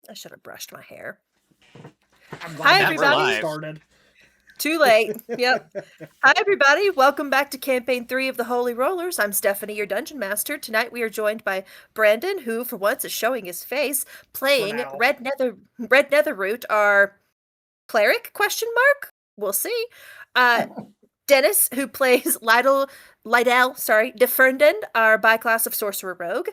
I should have brushed my hair. I'm Hi, glad we're that everybody. live. started. Too late. Yep. Hi, everybody. Welcome back to Campaign 3 of the Holy Rollers. I'm Stephanie, your Dungeon Master. Tonight we are joined by Brandon, who, for once, is showing his face, playing now. Red Netherroot, our cleric, question mark? We'll see. Dennis, who plays Lydell, Deferndan, our by-class of Sorcerer Rogue.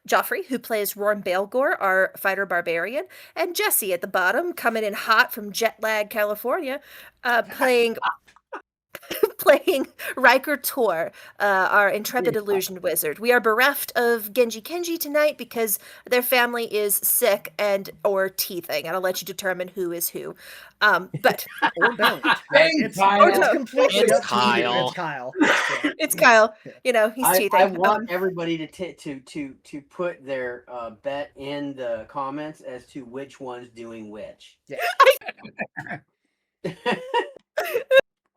Joffrey, who plays Rorn Baelgor, our fighter barbarian, and Jesse at the bottom, coming in hot from jet lag, California, playing Riker Tor, our intrepid illusion wizard. We are bereft of Genji Kenji tonight because their family is sick and or teething, and I'll let you determine who is who. But Or don't. Thanks, Kyle. Or It's don't. completely It's up to you. Kyle. It's Kyle. Yeah. It's Kyle. You know, he's I teething. want everybody to put their bet in the comments as to which one's doing which. Yeah.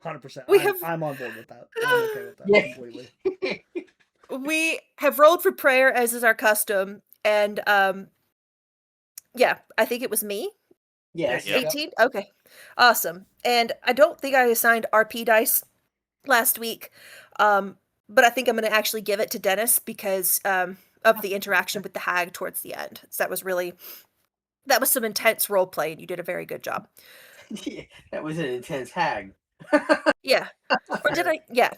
100%. We have- I'm on board with that. I'm okay with that Yeah. completely. We have rolled for prayer, as is our custom, and yeah, I think it was me. Yes. Yep. 18? Okay. Awesome. And I don't think I assigned RP dice last week. But I think I'm going to actually give it to Dennis because of the interaction with the hag towards the end. So that was some intense role play, and you did a very good job. Yeah, that was an intense hag. Yeah. Or did I? Yeah.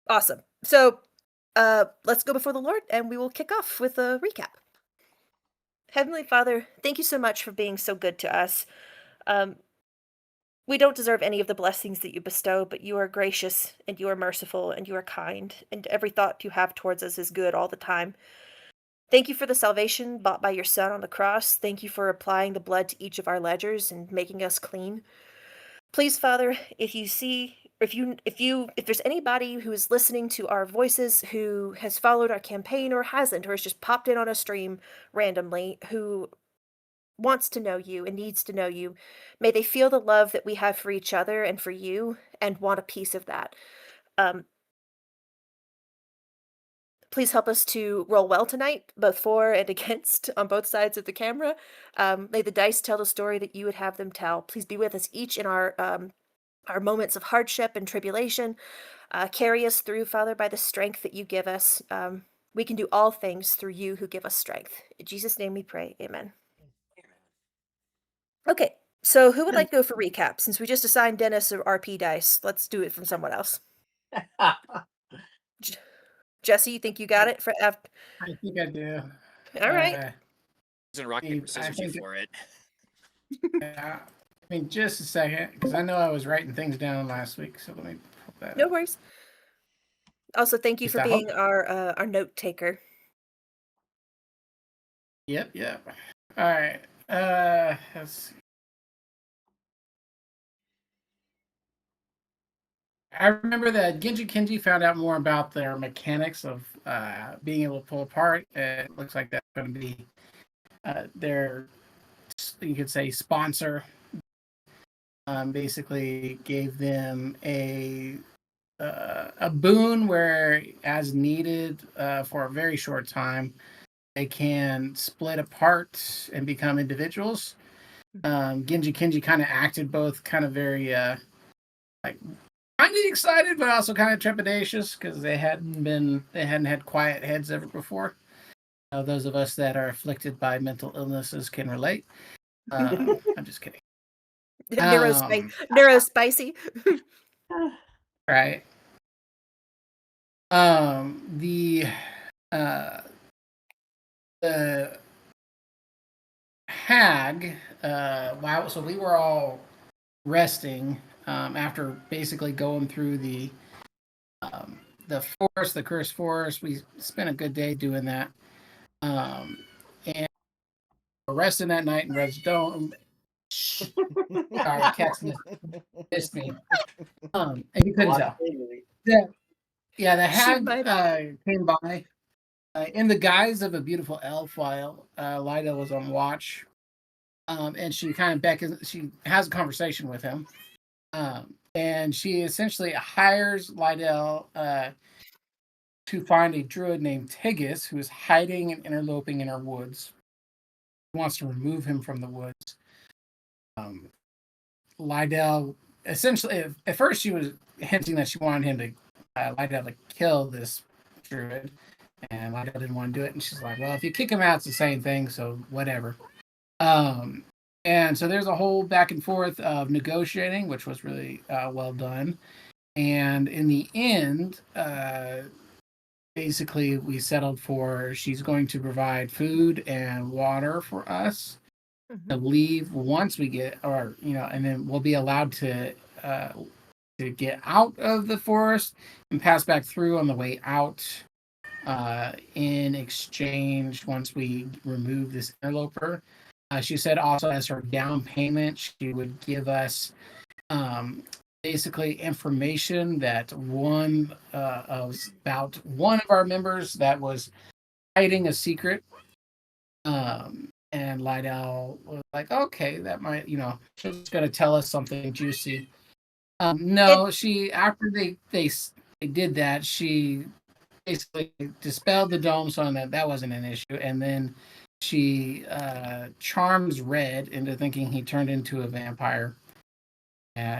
Awesome. So let's go before the Lord, and we will kick off with a recap. Heavenly Father, thank you so much for being so good to us. We don't deserve any of the blessings that you bestow, but you are gracious, and you are merciful, and you are kind, and every thought you have towards us is good all the time. Thank you for the salvation bought by your Son on the cross. Thank you for applying the blood to each of our ledgers and making us clean. Please, Father, if there's anybody who is listening to our voices who has followed our campaign or hasn't, or has just popped in on a stream randomly, who wants to know you and needs to know you, may they feel the love that we have for each other and for you and want a piece of that. Please help us to roll well tonight, both for and against, on both sides of the camera. May the dice tell the story that you would have them tell. Please be with us each in our moments of hardship and tribulation. Carry us through, Father, by the strength that you give us. We can do all things through you who give us strength. In Jesus' name we pray. Amen. Okay, so who would like to go for recap? Since we just assigned Dennis or RP dice, let's do it from someone else. Jesse, you think you got it for after? I think I do. All right. Using rock, paper, scissors you for it. Yeah. I mean, just a second, because I know I was writing things down last week, so let me pull that No up. worries. Also, thank you for being our note taker. Yep. All right. Let's see. I remember that Genji Kenji found out more about their mechanics of being able to pull apart. It looks like that's going to be their, you could say, sponsor. Basically gave them a boon where, as needed for a very short time, they can split apart and become individuals. Genji Kenji kind of acted both kind of very like kind of excited, but also kind of trepidatious because they hadn't had quiet heads ever before. Those of us that are afflicted by mental illnesses can relate. I'm just kidding. Neurospicy. Right. The hag. Wow. So we were all resting after basically going through the forest, the cursed forest. We spent a good day doing that, and we're resting that night in Redstone. Sorry, cats missed me. And you couldn't tell. Yeah, the hag came by in the guise of a beautiful elf while Lyda was on watch. And she kind of beckons, she has a conversation with him. And she essentially hires Lydell to find a druid named Tigis who is hiding and interloping in her woods. wants to remove him from the woods. Lydell essentially at first she was hinting that she wanted him to Lydell to kill this druid, and Lydell didn't want to do it, and she's like, well, if you kick him out, it's the same thing, so whatever. And so there's a whole back and forth of negotiating, which was really well done. And in the end, basically we settled for she's going to provide food and water for us to leave once we get, or and then we'll be allowed to get out of the forest and pass back through on the way out. In exchange, once we remove this interloper, she said also as her down payment, she would give us basically information that about one of our members that was hiding a secret. And Lydell was like, okay, that might, she's going to tell us something juicy. No, she, after they did that, she basically dispelled the dome so that wasn't an issue. And then she charms Red into thinking he turned into a vampire.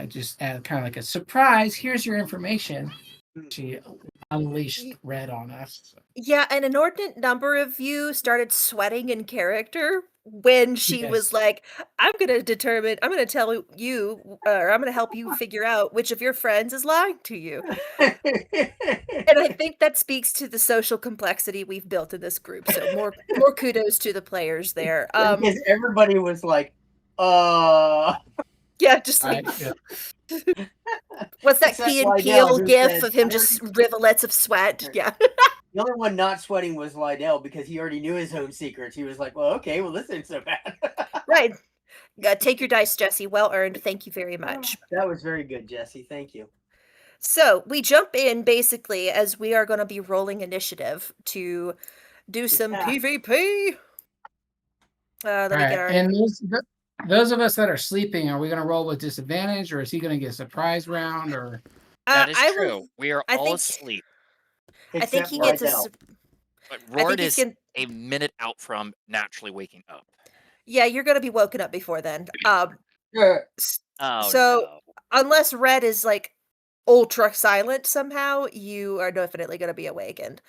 Just kind of like a surprise, here's your information. She unleashed Red on us. Yeah, an inordinate number of you started sweating in character when she was like, I'm going to tell you, or I'm going to help you figure out which of your friends is lying to you. And I think that speaks to the social complexity we've built in this group. So more kudos to the players there. Because everybody was like, yeah, just like, what's that Except Key and Lydell, Peele who gif said, of him "I just rivulets of sweat? Yeah. The only one not sweating was Lydell because he already knew his home secrets. He was like, well, okay, well, this ain't so bad. Right. Take your dice, Jesse. Well earned. Thank you very much. That was very good, Jesse. Thank you. So we jump in basically as we are going to be rolling initiative to do some PvP. Let me get our... And those of us that are sleeping, are we going to roll with disadvantage, or is he going to get a surprise round? Or that is true. We are all asleep. I think he gets a... But Rord is a minute out from naturally waking up. Yeah, you're going to be woken up before then. No. Unless Red is like ultra silent somehow, you are definitely going to be awakened.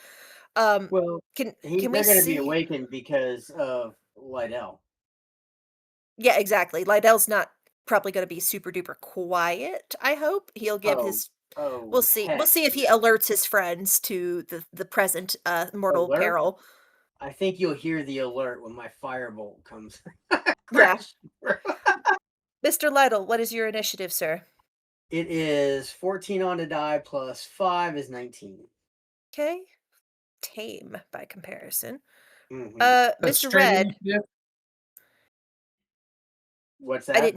Well, they're going to be awakened because of Lydell. Yeah, exactly. Lydell's not probably going to be super duper quiet. I hope he'll give his. We'll see. We'll see if he alerts his friends to the present mortal peril. I think you'll hear the alert when my firebolt comes. Yeah. Mr. Lydell, what is your initiative, sir? It is 14 on the die plus 5 is 19. Okay. Tame by comparison. Mr. Red. What's that? I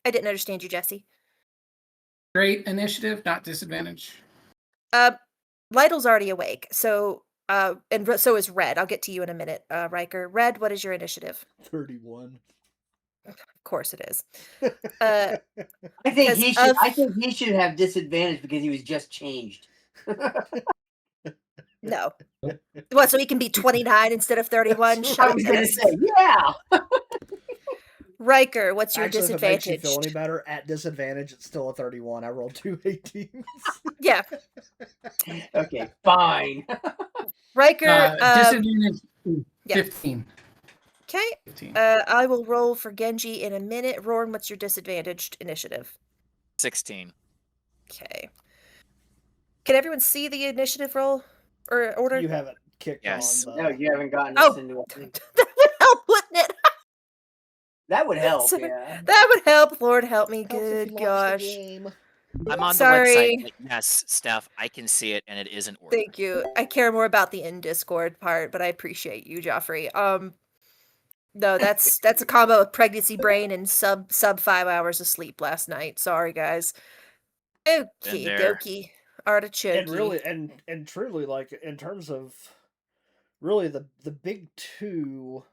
didn't understand you, Jesse. Straight initiative, not disadvantage. Lydell's already awake, so and so is Red. I'll get to you in a minute, Riker. Red, what is your initiative? 31. Of course it is. I think he should have disadvantage because he was just changed. No. What, so he can be 29 instead of 31? I was going to say, yeah. Riker, what's your disadvantage? If it makes you feel any better, at disadvantage, it's still a 31. I rolled 2 18s. Yeah. Okay, fine. Riker, disadvantage 15. Okay. 15. I will roll for Genji in a minute. Rorn, what's your disadvantaged initiative? 16. Okay. Can everyone see the initiative roll or order? You haven't kicked on. No, you haven't gotten us into it. That would help, wouldn't it? That would help, yeah. That would help. Lord help me. Good gosh. I'm on the website. But yes, Steph, I can see it, and it is in order. Thank you. I care more about the in Discord part, but I appreciate you, Joffrey. No, that's a combo of pregnancy brain and sub 5 hours of sleep last night. Sorry, guys. Okie dokie. Artichoke. And really, and truly, like in terms of really the big two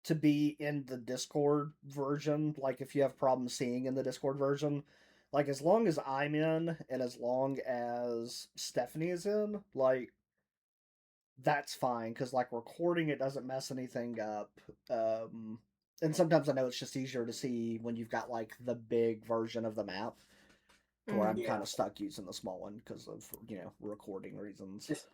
to be in the Discord version, like if you have problems seeing in the Discord version, like as long as I'm in and as long as Stephanie is in, like that's fine because like recording it doesn't mess anything up. And sometimes I know it's just easier to see when you've got like the big version of the map, to where Mhm. I'm kind Yeah. of stuck using the small one because of recording reasons. Just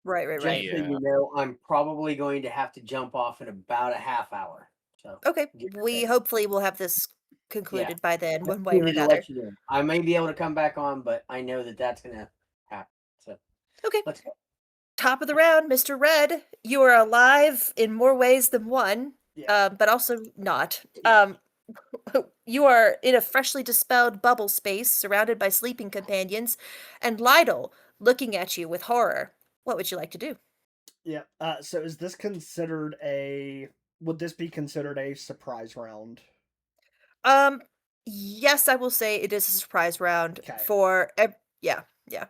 Right, right, just right. so Yeah. you know, I'm probably going to have to jump off in about a half hour. So Okay, give or we take. hopefully will have this Yeah. concluded by then, I one just way or needed to another. let you know. I may be able to come back on, but I know that that's gonna happen. So Okay, let's go. top of the round, Mr. Red. You are alive in more ways than one, Yeah. but also not. Yeah. You are in a freshly dispelled bubble space, surrounded by sleeping companions, and Lytle looking at you with horror. What would you like to do? Yeah. So is this considered a? Would this be considered a surprise round? Um, yes, I will say it is a surprise round Okay. for. Yeah, yeah.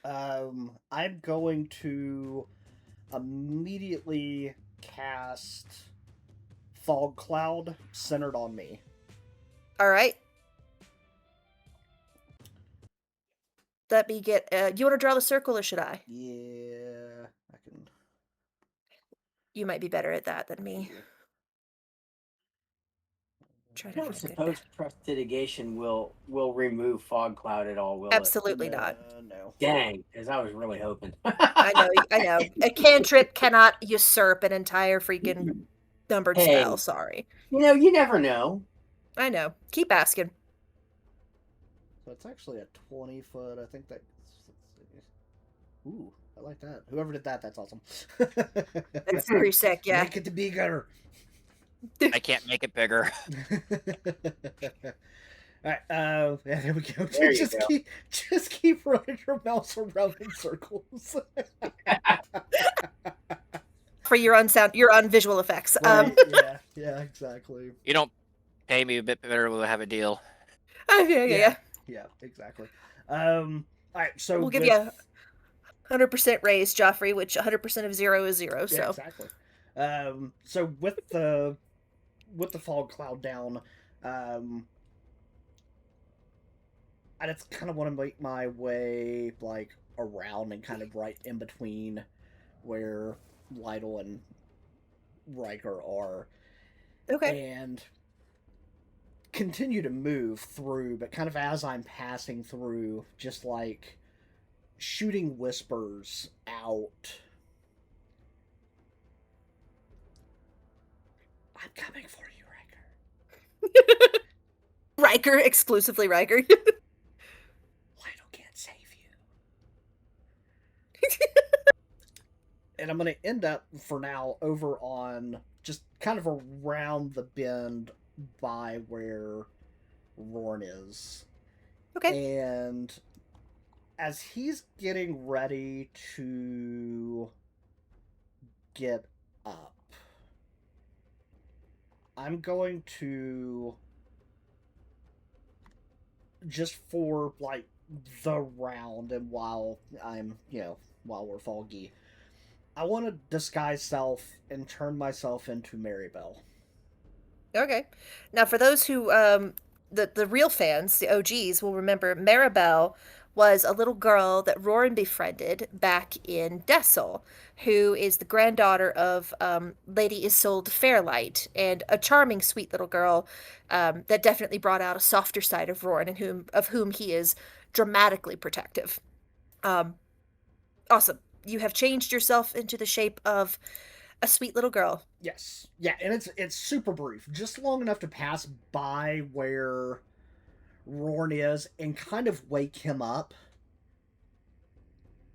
I'm going to immediately cast fog cloud centered on me. All right. Let me get. You want to draw the circle, or should I? Yeah, I can. You might be better at that than me. Try I to don't find good. suppose prestidigitation will remove fog cloud at all, will it? Absolutely not. No. Dang, as I was really hoping. I know. I know. A cantrip cannot usurp an entire freaking numbered spell. Hey, Sorry. you never know. I know. Keep asking. So it's actually a 20 foot. I think that. Ooh, I like that. Whoever did that, that's awesome. That's pretty sick. Yeah. Make it bigger. I can't make it bigger. All right. Yeah, there we go. There you just go. keep running your mouse around in circles. For your on visual effects. Right. Yeah. Exactly. You don't pay me a bit better, we'll have a deal. Yeah. Yeah. Exactly. All right. So We'll give you a 100% raise, Joffrey, which 100% of 0 is 0. Yeah, So exactly. So with the fog cloud down, I just kind of want to make my way like around and kind of right in between where Lytle and Riker are, okay. and continue to move through, but kind of as I'm passing through, just like shooting whispers out. I'm coming for you, Riker. Riker, exclusively Riker. Lytle can't save you. And I'm going to end up, for now, over on just kind of around the bend by where Rorn is. Okay. And as he's getting ready to get up, I'm going to, just for like the round and while while we're foggy, I want to disguise self and turn myself into Maribel. Okay. Now, for those who, the real fans, the OGs, will remember Maribel was a little girl that Roran befriended back in Dessel, who is the granddaughter of Lady Isolde Fairlight, and a charming, sweet little girl that definitely brought out a softer side of Roran, and of whom he is dramatically protective. Um, awesome. You have changed yourself into the shape of a sweet little girl. Yes, yeah, and it's super brief, just long enough to pass by where Rorn is and kind of wake him up.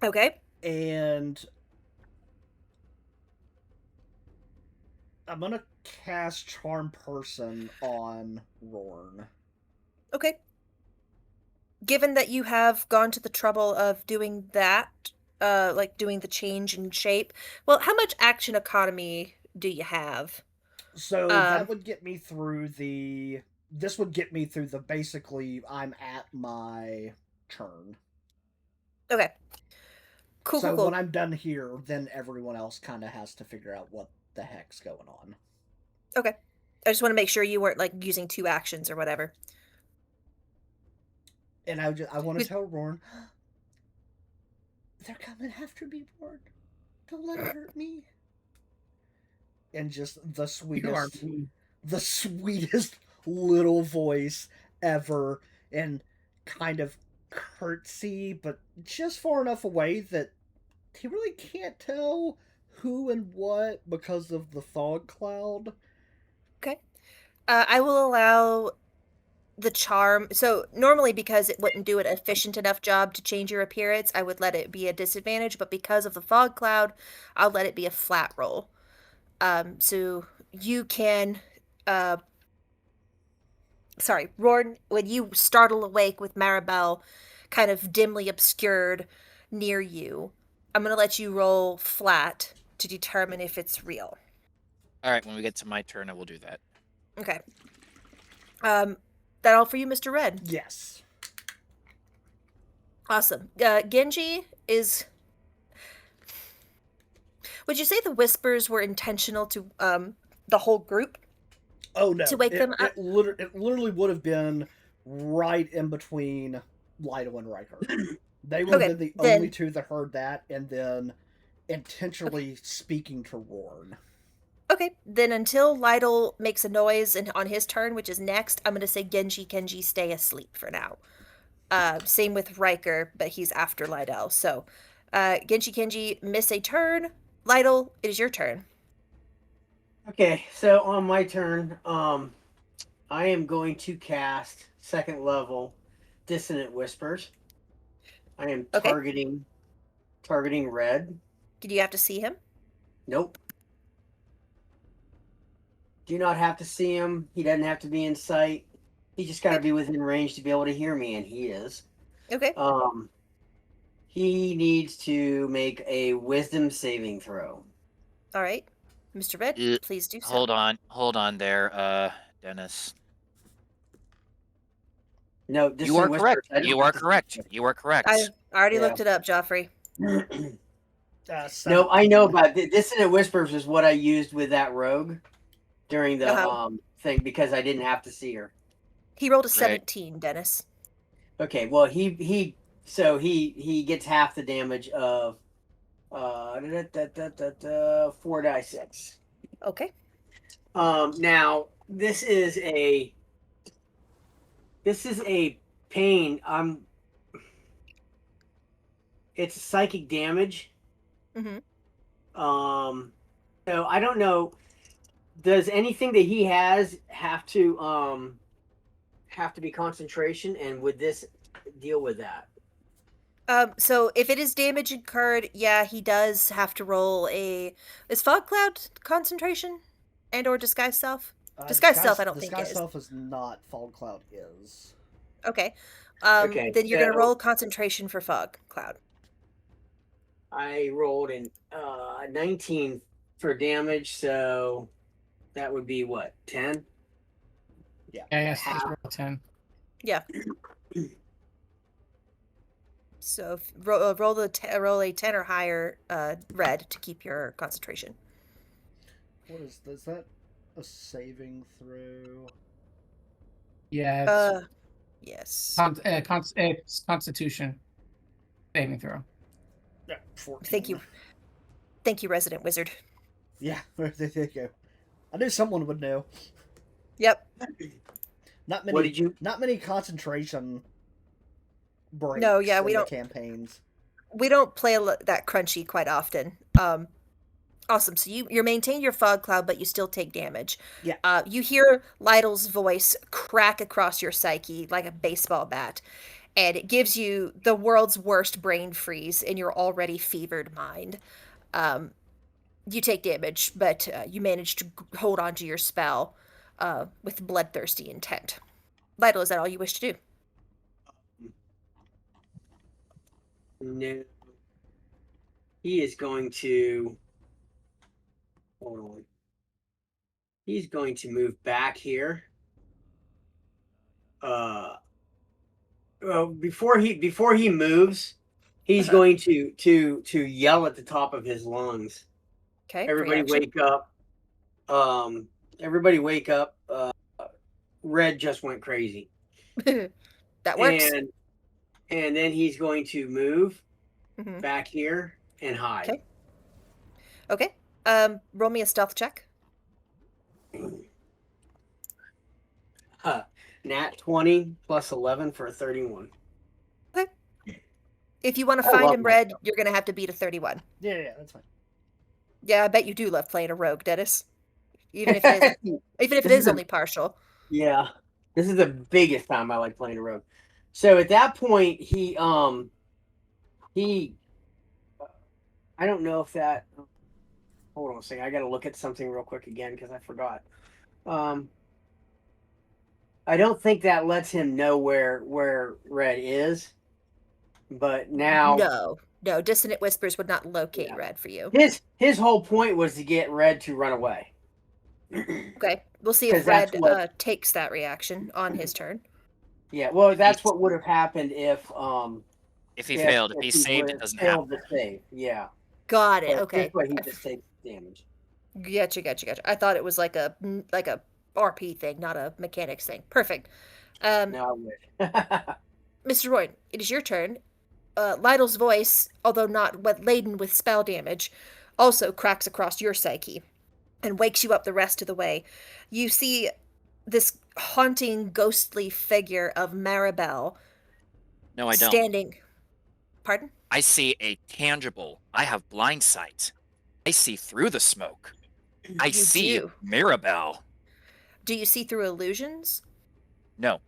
Okay. And I'm gonna cast Charm Person on Rorn. Okay. Given that you have gone to the trouble of doing that, like doing the change in shape, well, how much action economy do you have? So that Um, would get me through the. This would get me through the basically. I'm at my turn. okay. Cool, cool, So when cool. I'm done here, then everyone else kind of has to figure out what the heck's going on. Okay. I just want to make sure you weren't like using two actions or whatever. And I want to Good. tell Rorn, they're coming after me, Rorn. Don't let it hurt me. And just You are the sweetest little voice ever, and kind of curtsy, but just far enough away that he really can't tell who and what because of the fog cloud. Okay. I will allow the charm. So normally, because it wouldn't do an efficient enough job to change your appearance, I would let it be a disadvantage. But because of the fog cloud, I'll let it be a flat roll. So you can, uh, sorry, Rorn, when you startle awake with Maribel kind of dimly obscured near you, I'm gonna let you roll flat to determine if it's real. All right, when we get to my turn, I will do that. Okay. That all for you, Mr. Red? Yes. Awesome. Genji is. Would you say the whispers were intentional to the whole group Oh to no! wake them up? It literally would have been right in between Lido and Riker. They would have Okay, been the only then two that heard that, and then intentionally speaking to Rorn. okay, then until Lytle makes a noise and on his turn, which is next, I'm gonna say Genji Kenji stay asleep for now. Same with Riker, but he's after Lydell. So Genji Kenji miss a turn. Lytle, it is your turn. Okay, so on my turn, I am going to cast second level Dissonant Whispers. I am Okay. targeting red. Did you have to see him? Nope. Do not have to see him. He doesn't have to be in sight. He just got to Okay. be within range to be able to hear me, and he is. Okay. He needs to make a Wisdom saving throw. All right. Mr. Red, Uh, please do so. Hold on there, Dennis. No, You Dissonant are Whispers. correct. I don't You are have to see correct. him. You are correct. I already Yeah. looked it up, Joffrey. No, I 17. know, but Dissonant Whispers is what I used with that rogue during the Uh-huh. thing because I didn't have to see her. He rolled a Great. 17, Dennis. Okay, well he gets half the damage of 4d6. Okay. Now this is a pain. It's psychic damage. Mm-hmm. So I don't know. Does anything that he has have to be concentration, and would this deal with that? So if it is damage incurred, yeah, he does have to roll a. Is fog cloud concentration, and or disguise self? Disguise self, I don't think Disguise is. self is not. Fog cloud is. Okay. Okay, Then you're gonna so roll concentration for fog cloud. I rolled in 19 for damage, so that would be what, 10? Yeah. Yeah, yes, Half. just roll 10. Yeah. So roll a 10 or higher red to keep your concentration. What is that? A saving throw? Yeah, Yes. it's Constitution saving throw. Yeah, 14. Thank you, resident wizard. Yeah, there you go. I knew someone would know. Yep. Not many. What did you? Not many concentration breaks No, yeah, in the campaigns. we don't play that crunchy quite often. Awesome. So you maintain your fog cloud, but you still take damage. Yeah. You hear Lytle's voice crack across your psyche like a baseball bat, and it gives you the world's worst brain freeze in your already fevered mind. You take damage, but you manage to hold on to your spell with bloodthirsty intent. Lytle, is that all you wish to do? No. He is going to. Hold on. He's going to move back here. Well, before he moves, he's Uh-huh. going to yell at the top of his lungs. Okay, free Everybody action. wake up! Everybody wake up! Red just went crazy, That works. and then he's going to move Mhm. back here and hide. Okay. Okay. Roll me a stealth check. Nat 20 plus 11 for a 31. Okay. If you want to I find love him, Red, myself. you're gonna have to beat a 31. Yeah, that's fine. Yeah, I bet you do love playing a rogue, Dennis. Even if it is, even if it This is is the only partial. Yeah, this is the biggest time I like playing a rogue. So at that point, he I don't know if that. Hold on a second. I got to look at something real quick again because I forgot. Um, I don't think that lets him know where Red is, but now, No, Dissonant Whispers would not locate yeah, Red for you. his whole point was to get Red to run away. Okay, we'll see if Because that's Red what, takes that reaction on his turn. yeah. Well, that's He's- what would have happened If he failed, if if he he would saved, it have doesn't failed happen. to save. Yeah, Got it. but this Okay. way he just takes damage. Gotcha. I thought it was like a RP thing, not a mechanics thing. Perfect. No, I wish. Mr. Roy, it is your turn. Lytle's voice, although not laden with spell damage, also cracks across your psyche and wakes you up the rest of the way. You see this haunting, ghostly figure of Maribel No, I don't. standing. Pardon? I see a tangible. I have blind sight. I see through the smoke. I You see do. Mirabelle. Do you see through illusions? No,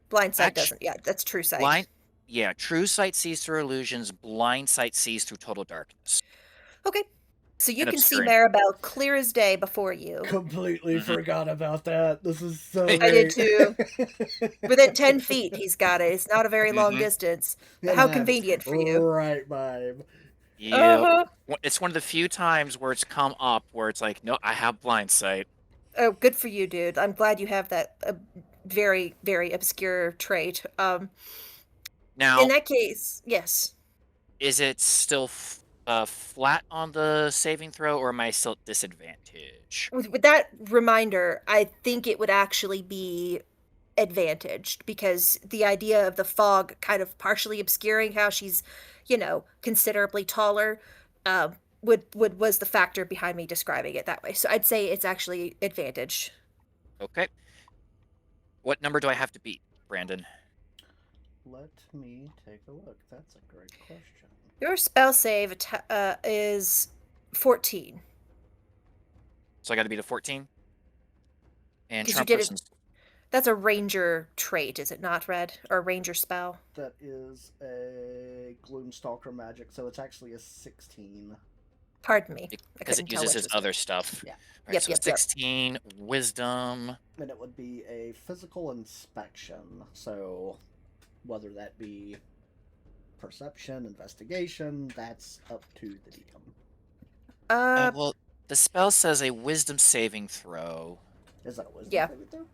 Blind sight actually, doesn't. Yeah, that's true sight. blind. Yeah, true sight sees through illusions. Blind sight sees through total darkness Okay. So you and can see obscuring. Maribel clear as day before you. Completely Mhm. forgot about that. This is so I did great. too. Within 10 feet, he's got it. It's not a very long Mhm. distance. But And how then convenient for you. right by him. Yep. It's one of the few times where it's come up where it's like, no, I have blind sight. Oh, good for you, dude. I'm glad you have that very, very obscure trait. In Now, that case, yes. is it still flat on the saving throw, or am I still at disadvantage? With that reminder, I think it would actually be advantaged because the idea of the fog kind of partially obscuring how she's, considerably taller, would was the factor behind me describing it that way. So I'd say it's actually advantage. Okay. What number do I have to beat, Brandon? Let me take a look. That's a great question. Your spell save is 14 So I got to beat a 14. And because you charm did it. person's That's a ranger trait, is it not, Red? Or a ranger spell? That is a Gloomstalker magic, so it's actually a 16. Pardon me. I because couldn't it tell uses which his was other which. stuff. Yeah. Right, Yep, so yep. 16 wisdom. And it would be a physical inspection. So whether that be perception, investigation, that's up to the DM. Well, the spell says a wisdom saving throw. Is that a wisdom Yeah. saving throw?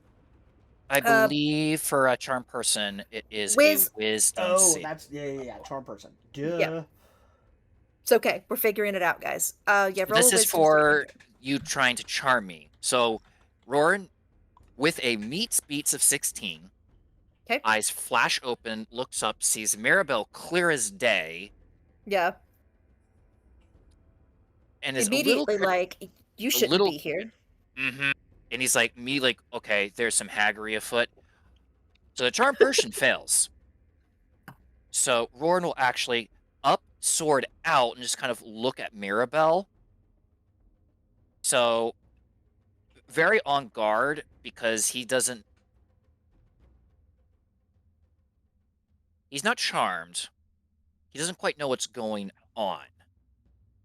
I believe for a charm person, it is a wisdom Oh, save. that's yeah. Charm person. Duh. Yep. It's okay. We're figuring it out, guys. Yeah, roll This a is wisdom for saving you trying to charm me. So, Roran, with a meets beats of 16, throw. Okay. eyes flash open, looks up, sees Maribel clear as day, Yeah. and is Immediately, like, you a shouldn't little. be here. And he's like, okay, there's some haggery afoot. So the charm person fails. So Roran will actually up sword out and just kind of look at Mirabelle. So very on guard because he's not charmed. He doesn't quite know what's going on.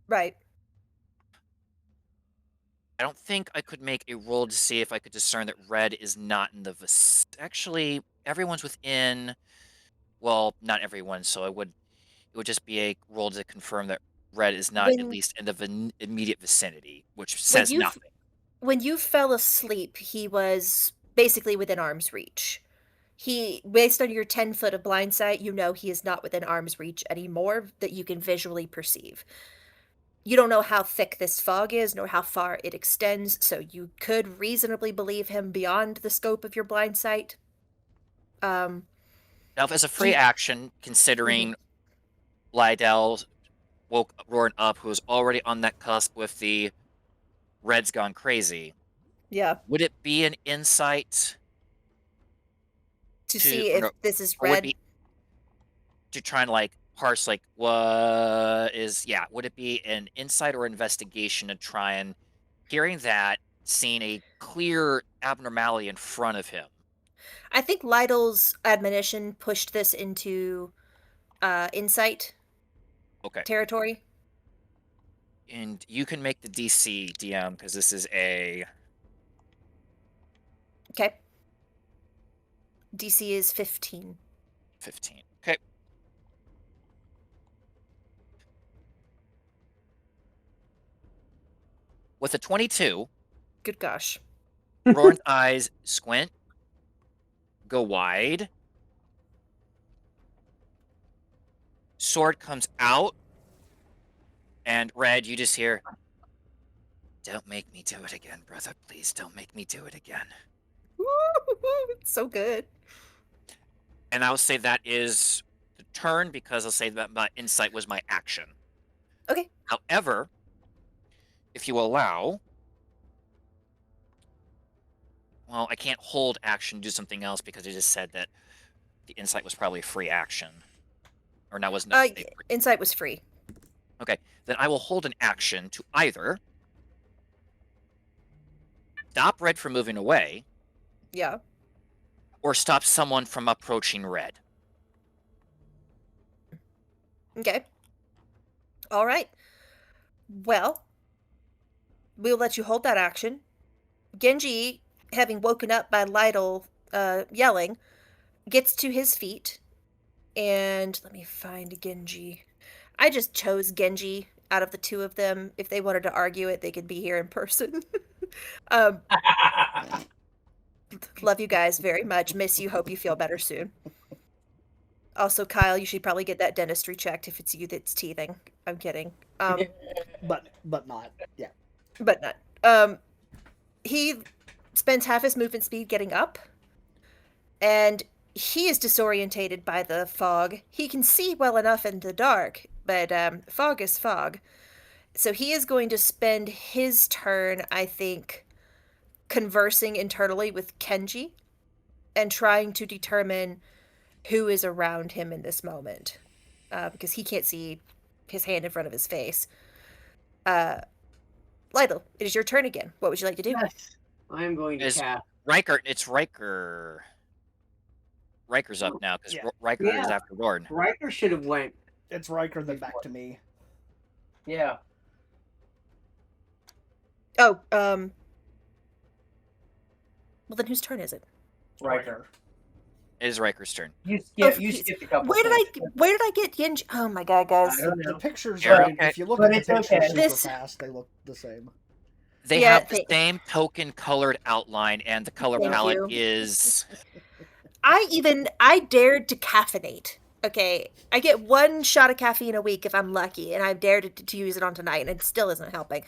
Right. I don't think I could make a roll to see if I could discern that Red is not in the actually everyone's within, well, not everyone, so it would just be a roll to confirm that Red is not at When least in the immediate vicinity, which when says you nothing. when you fell asleep, he was basically within arm's reach. He, based on your 10 foot of blind sight, you know he is not within arm's reach anymore that you can visually perceive. You don't know how thick this fog is, nor how far it extends, so you could reasonably believe him beyond the scope of your blind sight. Now, as a Do free you, action, Mhm. considering Lydell woke Roran up, who was already on that cusp with the red's gone crazy. Yeah. Would it be an insight To to, see or if no, this is or would it red. be to try and like parse like what is, yeah, would it be an insight or investigation to try and hearing that, seeing a clear abnormality in front of him? I think Lytle's admonition pushed this into insight Okay. territory. And you can make the DC DM because this is a Okay. DC is 15. 15. Okay. With a 22, Good gosh. Roran's eyes squint, go wide. Sword comes out, and Red, you just hear, "Don't make me do it again, brother. Please don't make me do it again." It's so good. And I'll say that is the turn because I'll say that my insight was my action. Okay. However, if you allow, well, I can't hold action to do something else because I just said that the insight was probably a free action. Or now wasn't a free. Insight was free. Okay, then I will hold an action to either stop Red from moving away Yeah. or stop someone from approaching Red. Okay. All right. Well, we'll let you hold that action. Genji, having woken up by Lytle yelling, gets to his feet. And let me find Genji. I just chose Genji out of the two of them. If they wanted to argue it, they could be here in person. um, love you guys very much. Miss you. Hope you feel better soon. Also, Kyle, you should probably get that dentistry checked if it's you that's teething. I'm kidding. But not. Yeah. But not. He spends half his movement speed getting up, and he is disorientated by the fog. He can see well enough in the dark, but fog is fog. So he is going to spend his turn, I think, conversing internally with Kenji and trying to determine who is around him in this moment, because he can't see his hand in front of his face. Lytle, it is your turn again. What would you like to do? Yes. I'm going to Is cast. Riker, it's Riker. Riker's up now because Yeah. Riker is Yeah. after Roran. Riker should have went. It's Riker, then back to me. Yeah. Oh, well then whose turn is it? Riker. It is Riker's turn. You Oh, skip. You please. skipped a couple. Where did I get Genji? Oh my god, guys. I don't The know. pictures You're are, okay. if you look But at the it's pictures okay. super This- fast, they look the same. They Yeah, have the same token colored outline, and the color Thank palette you. is. I dared to caffeinate. Okay, I get one shot of caffeine a week if I'm lucky, and I've dared to use it on tonight, and it still isn't helping.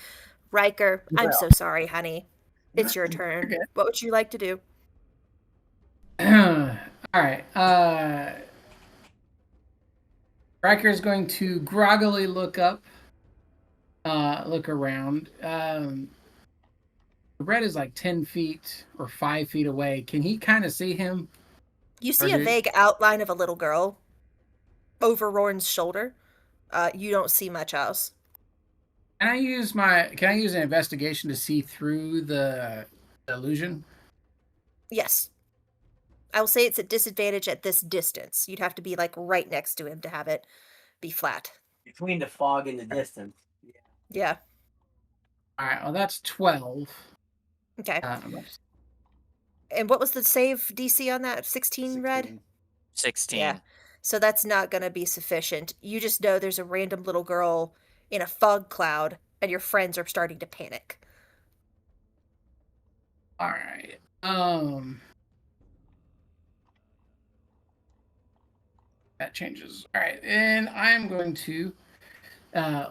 Riker, I'm Well. so sorry, honey. It's your turn. Okay. What would you like to do? All right. Riker's going to groggily look up, look around. Red is like 10 feet or 5 feet away. Can he kind of see him? You see a do- vague outline of a little girl over Roran's shoulder. You don't see much else. Can I use an investigation to see through the illusion? Yes. I will say it's at disadvantage at this distance. You'd have to be like right next to him to have it be flat. Between the fog and the distance. Yeah. All right. Well, that's 12. Okay. And what was the save DC on that? 16 red? 16. 16. Yeah. So that's not going to be sufficient. You just know there's a random little girl in a fog cloud and your friends are starting to panic. All right. That changes. All right. And I'm going to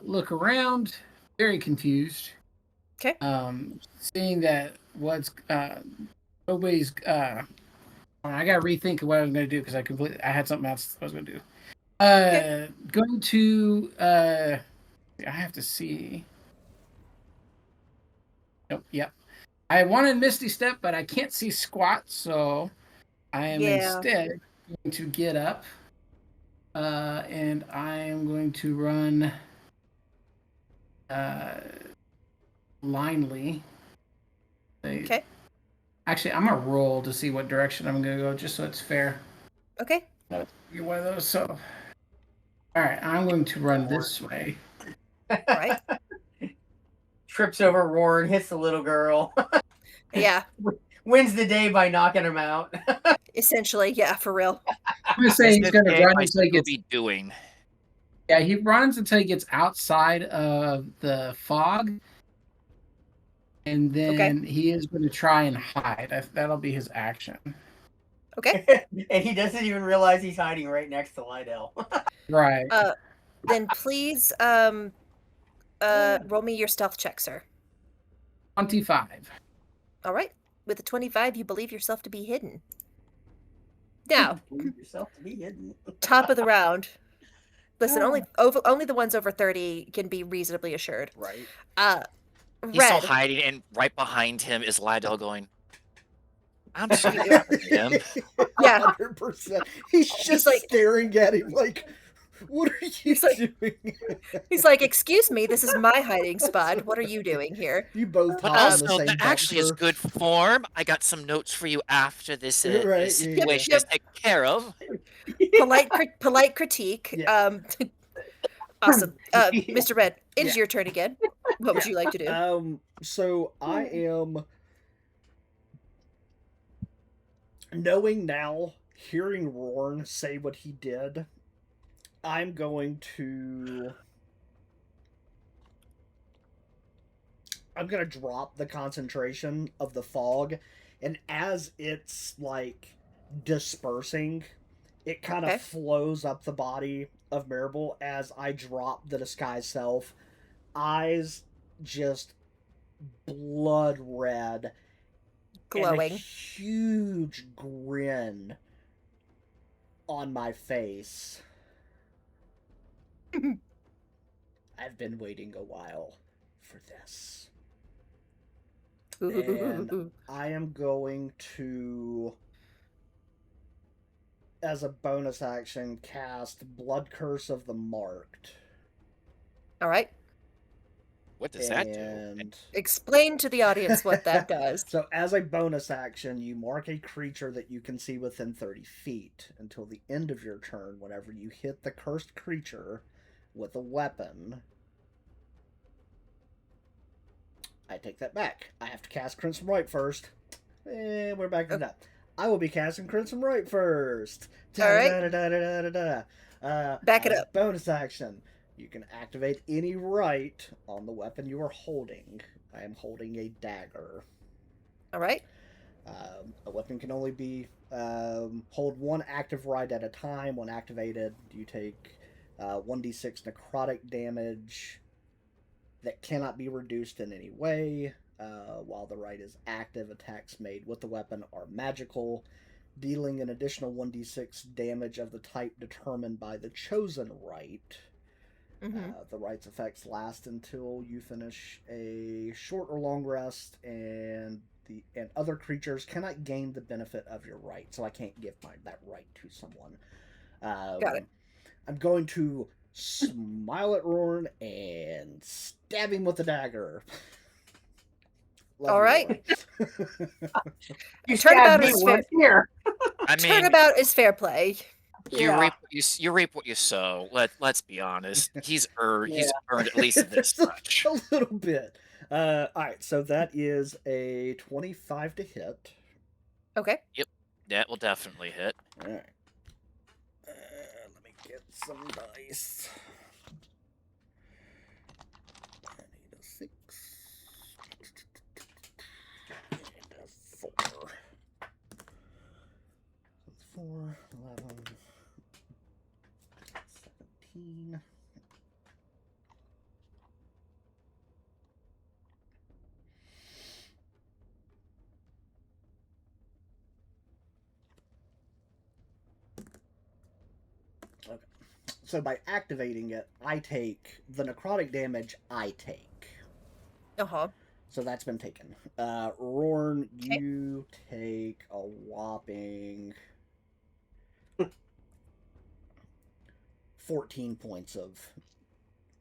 look around, very confused. Okay. Seeing that nobody's I gotta rethink of what I was gonna do because I had something else I was gonna do. Okay. Going to I have to see. Nope. Yep. I wanted Misty Step, but I can't see squat, so I am Yeah. instead going to get up, and I am going to run blindly. Okay. Actually, I'm gonna roll to see what direction I'm gonna go, just so it's fair. Okay. Get one of those. So, all right, I'm going to run this way. All right. Trips over Roaring, hits the little girl. Yeah. Wins the day by knocking him out. Essentially, yeah, for real. I'm gonna say he's gonna SFK run by until he gets. Scooby doing. Yeah, he runs until he gets outside of the fog, and then he is going to try and hide. That'll be his action. Okay. And he doesn't even realize he's hiding right next to Lydell. Right. Then please roll me your stealth check, sir. 25. All right. With a 25, you believe yourself to be hidden. Now, Believe yourself to be hidden. top of the round. Listen, only the ones over 30 can be reasonably assured. Right. He's still Red. hiding, and right behind him is Lydell going, I'm so proud of him. Yeah. 100%. He's just like- staring at him like, what are you He's like- doing? He's like, "Excuse me, this is my hiding spot. What are you doing here?" You both But hop on the also, same that actually is dumpster. good form. I got some notes for you after this, Right, this yeah, situation yeah. is taken care of. Polite critique. Yeah. Awesome. Mr. Red, it is Yeah. your turn again. What would you like to do? So I am knowing now, hearing Rorn say what he did, I'm going to drop the concentration of the fog, and as it's like dispersing, it kind of Okay. flows up the body of Maribel as I drop the disguise self. Eyes just blood red. And a Glowing. huge grin on my face. I've been waiting a while for this. And I am going to, as a bonus action, cast Blood Curse of the Marked. All right. What does that do? And Explain to the audience what that does. so, as a bonus action, you mark a creature that you can see within 30 feet until the end of your turn. Whenever you hit the cursed creature with a weapon, I take that back. I have to cast Crimson Right first. We're back to that. I will be casting Crimson Right first. All right. Back it up. Bonus action. You can activate any right on the weapon you are holding. I am holding a dagger. All right. A weapon can only be hold one active right at a time. When activated, you take 1d6 necrotic damage that cannot be reduced in any way. While the right is active, attacks made with the weapon are magical, dealing an additional 1d6 damage of the type determined by the chosen right. Mm-hmm. The right's effects last until you finish a short or long rest, and other creatures cannot gain the benefit of your right, so I can't give that right to someone. Got it. I'm going to smile at Rorn and stab him with the dagger. Love All you, right. Rorn. You Turnabout stabbed me is fair. once here. I mean, Turnabout is fair play. you Yeah. reap what you sow. Let's be honest. He's earned at least this Just much. a little bit. All right, so that is a 25 to hit. Okay. That will definitely hit. All right. Let me get some dice. I need a 6 and a 4. That's 4, 11, 17. Okay. So by activating it, I take the necrotic damage I take. Uh-huh. So that's been taken. Rorn, Okay. you take a whopping 14 points of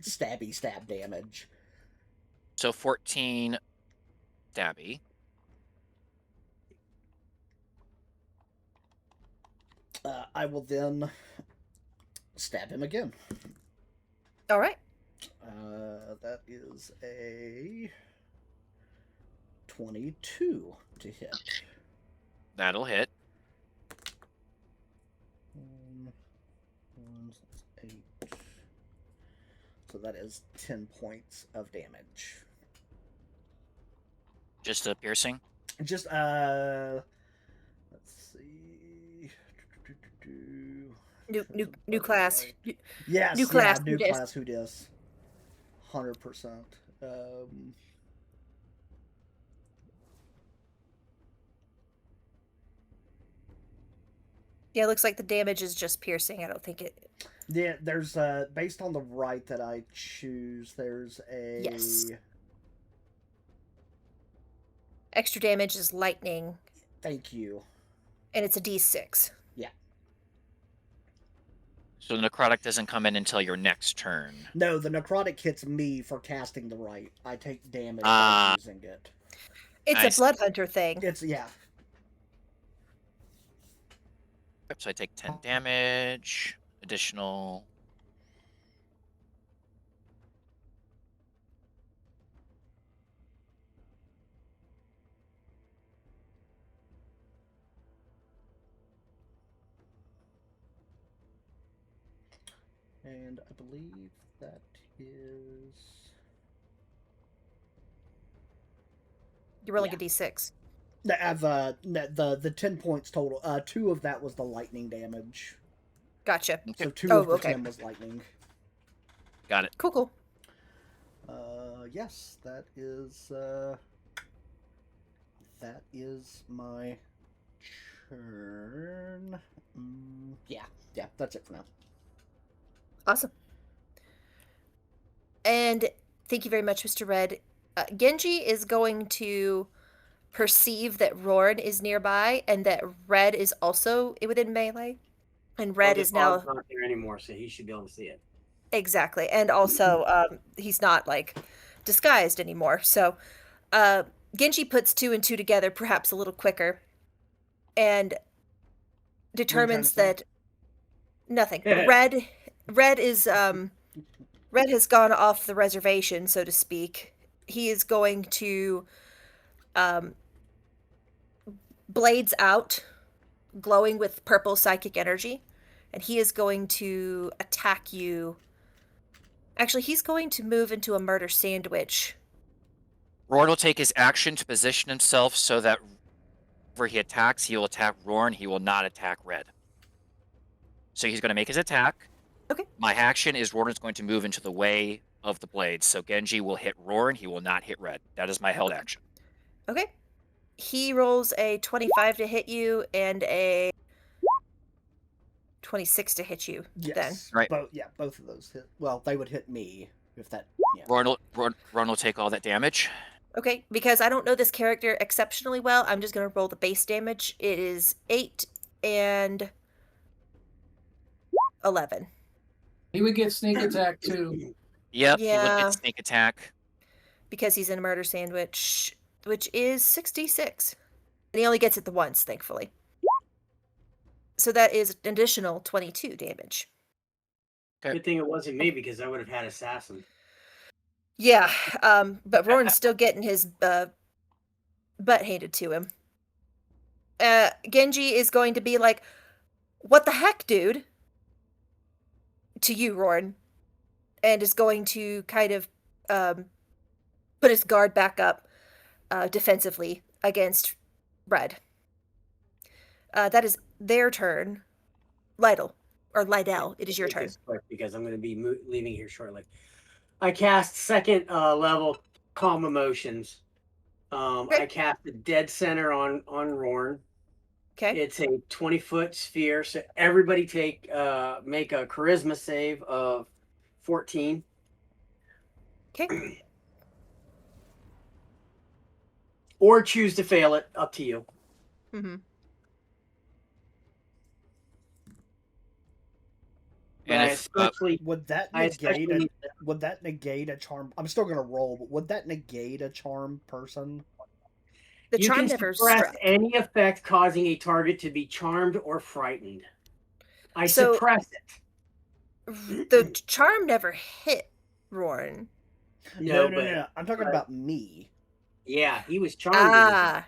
stabby stab damage. So 14 stabby. I will then stab him again. All right. That is a 22 to hit. That'll hit. That's 8. So that is 10 points of damage. Just a piercing. Just let's see. New class. Yes, New class. new Who dis? class. Who dis? 100%. Yeah, it looks like the damage is just piercing. I don't think it. Yeah, there's based on the right that I choose, there's a Yes. Extra damage is lightning, Thank you. and it's a D6. Yeah. So the necrotic doesn't come in until your next turn. No, the necrotic hits me for casting the right. I take damage Ah. by using it. It's I a blood hunter thing. It's yeah. So I take 10 damage. Additional. And I believe that is You're rolling Yeah. a D6. I have the 10 points total. 2 of that was the lightning damage. Gotcha. So 2 Oh, of the okay. 10 was lightning. Got it. Cool. Yes, that is my turn. Yeah, that's it for now. Awesome. And thank you very much, Mr. Red. Genji is going to perceive that Rorn is nearby and that Red is also within melee. And Red the is now fog's not there anymore, so he should be able to see it. exactly. And also he's not like disguised anymore. So Genji puts 2 and 2 together perhaps a little quicker and determines say? that nothing. Red is Red has gone off the reservation, so to speak. He is going to blades out, glowing with purple psychic energy, and he is going to attack you. Actually, he's going to move into a murder sandwich. Rorn will take his action to position himself so that whenever he attacks, he will attack Rorn. He will not attack Red. So he's going to make his attack. Okay. My action is Rorn is going to move into the way of the blades. So Genji will hit Rorn. He will not hit Red. That is my held action. Okay. He rolls a 25 to hit you and a 26 to hit you. Yes. Then. Right. Both of those hit. Well, they would hit me if that. Yeah. Rorn will take all that damage. Okay, because I don't know this character exceptionally well, I'm just going to roll the base damage. It is 8 and 11. He would get sneak attack too. Yep, he would Yeah. get sneak attack. Because he's in a murder sandwich, which is 66. And he only gets it the once, thankfully. So that is an additional 22 damage. Good thing it wasn't me because I would have had assassin. Yeah, but Roran's still getting his butt handed to him. Genji is going to be like, "What the heck, dude?" to you, Roran, and is going to kind of put his guard back up defensively against Red. That is their turn. Lydell, it is your turn. Quick because I'm going to be leaving here shortly. I cast second level calm emotions. Okay. I cast the dead center on Rorn. Okay. It's a 20-foot sphere, so everybody make a charisma save of 14. Okay. Or choose to fail it, up to you. Mm-hmm. But And I if especially Would that I negate especially a need would that negate a charm? I'm still gonna roll, but would that negate a charm person? The you charm can never suppress struck. any effect causing a target to be charmed or frightened. I So suppress the it. charm never hit Rorn. No, No, no, no, no. I'm talking but about me. yeah, he was charmed in the Ah,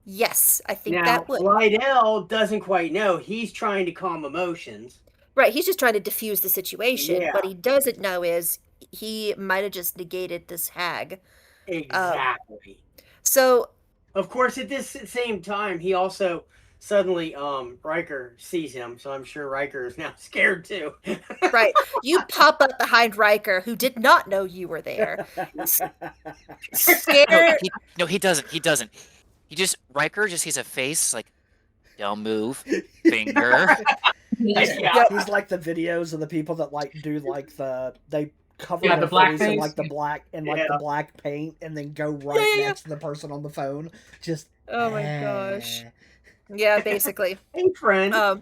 yes, I think Now, that would. Lydell doesn't quite know. He's trying to calm emotions. Right, he's just trying to diffuse the situation. Yeah, What he doesn't know is he might have just negated this hag. Um, exactly. so Of course, at this same time, he also suddenly Riker sees him, so I'm sure Riker is now scared too. right, you pop up behind Riker, who did not know you were there. S- no, Scare. he doesn't. He doesn't. He just Riker just sees a face like, don't move, finger. Yeah. He's like the videos of the people that like do like they cover Yeah, their the black face in face. like the Yeah. black paint and then go Yeah, right yeah, yeah. next to the person on the phone. Just Oh my gosh. Yeah, basically. Hey, friend. Um,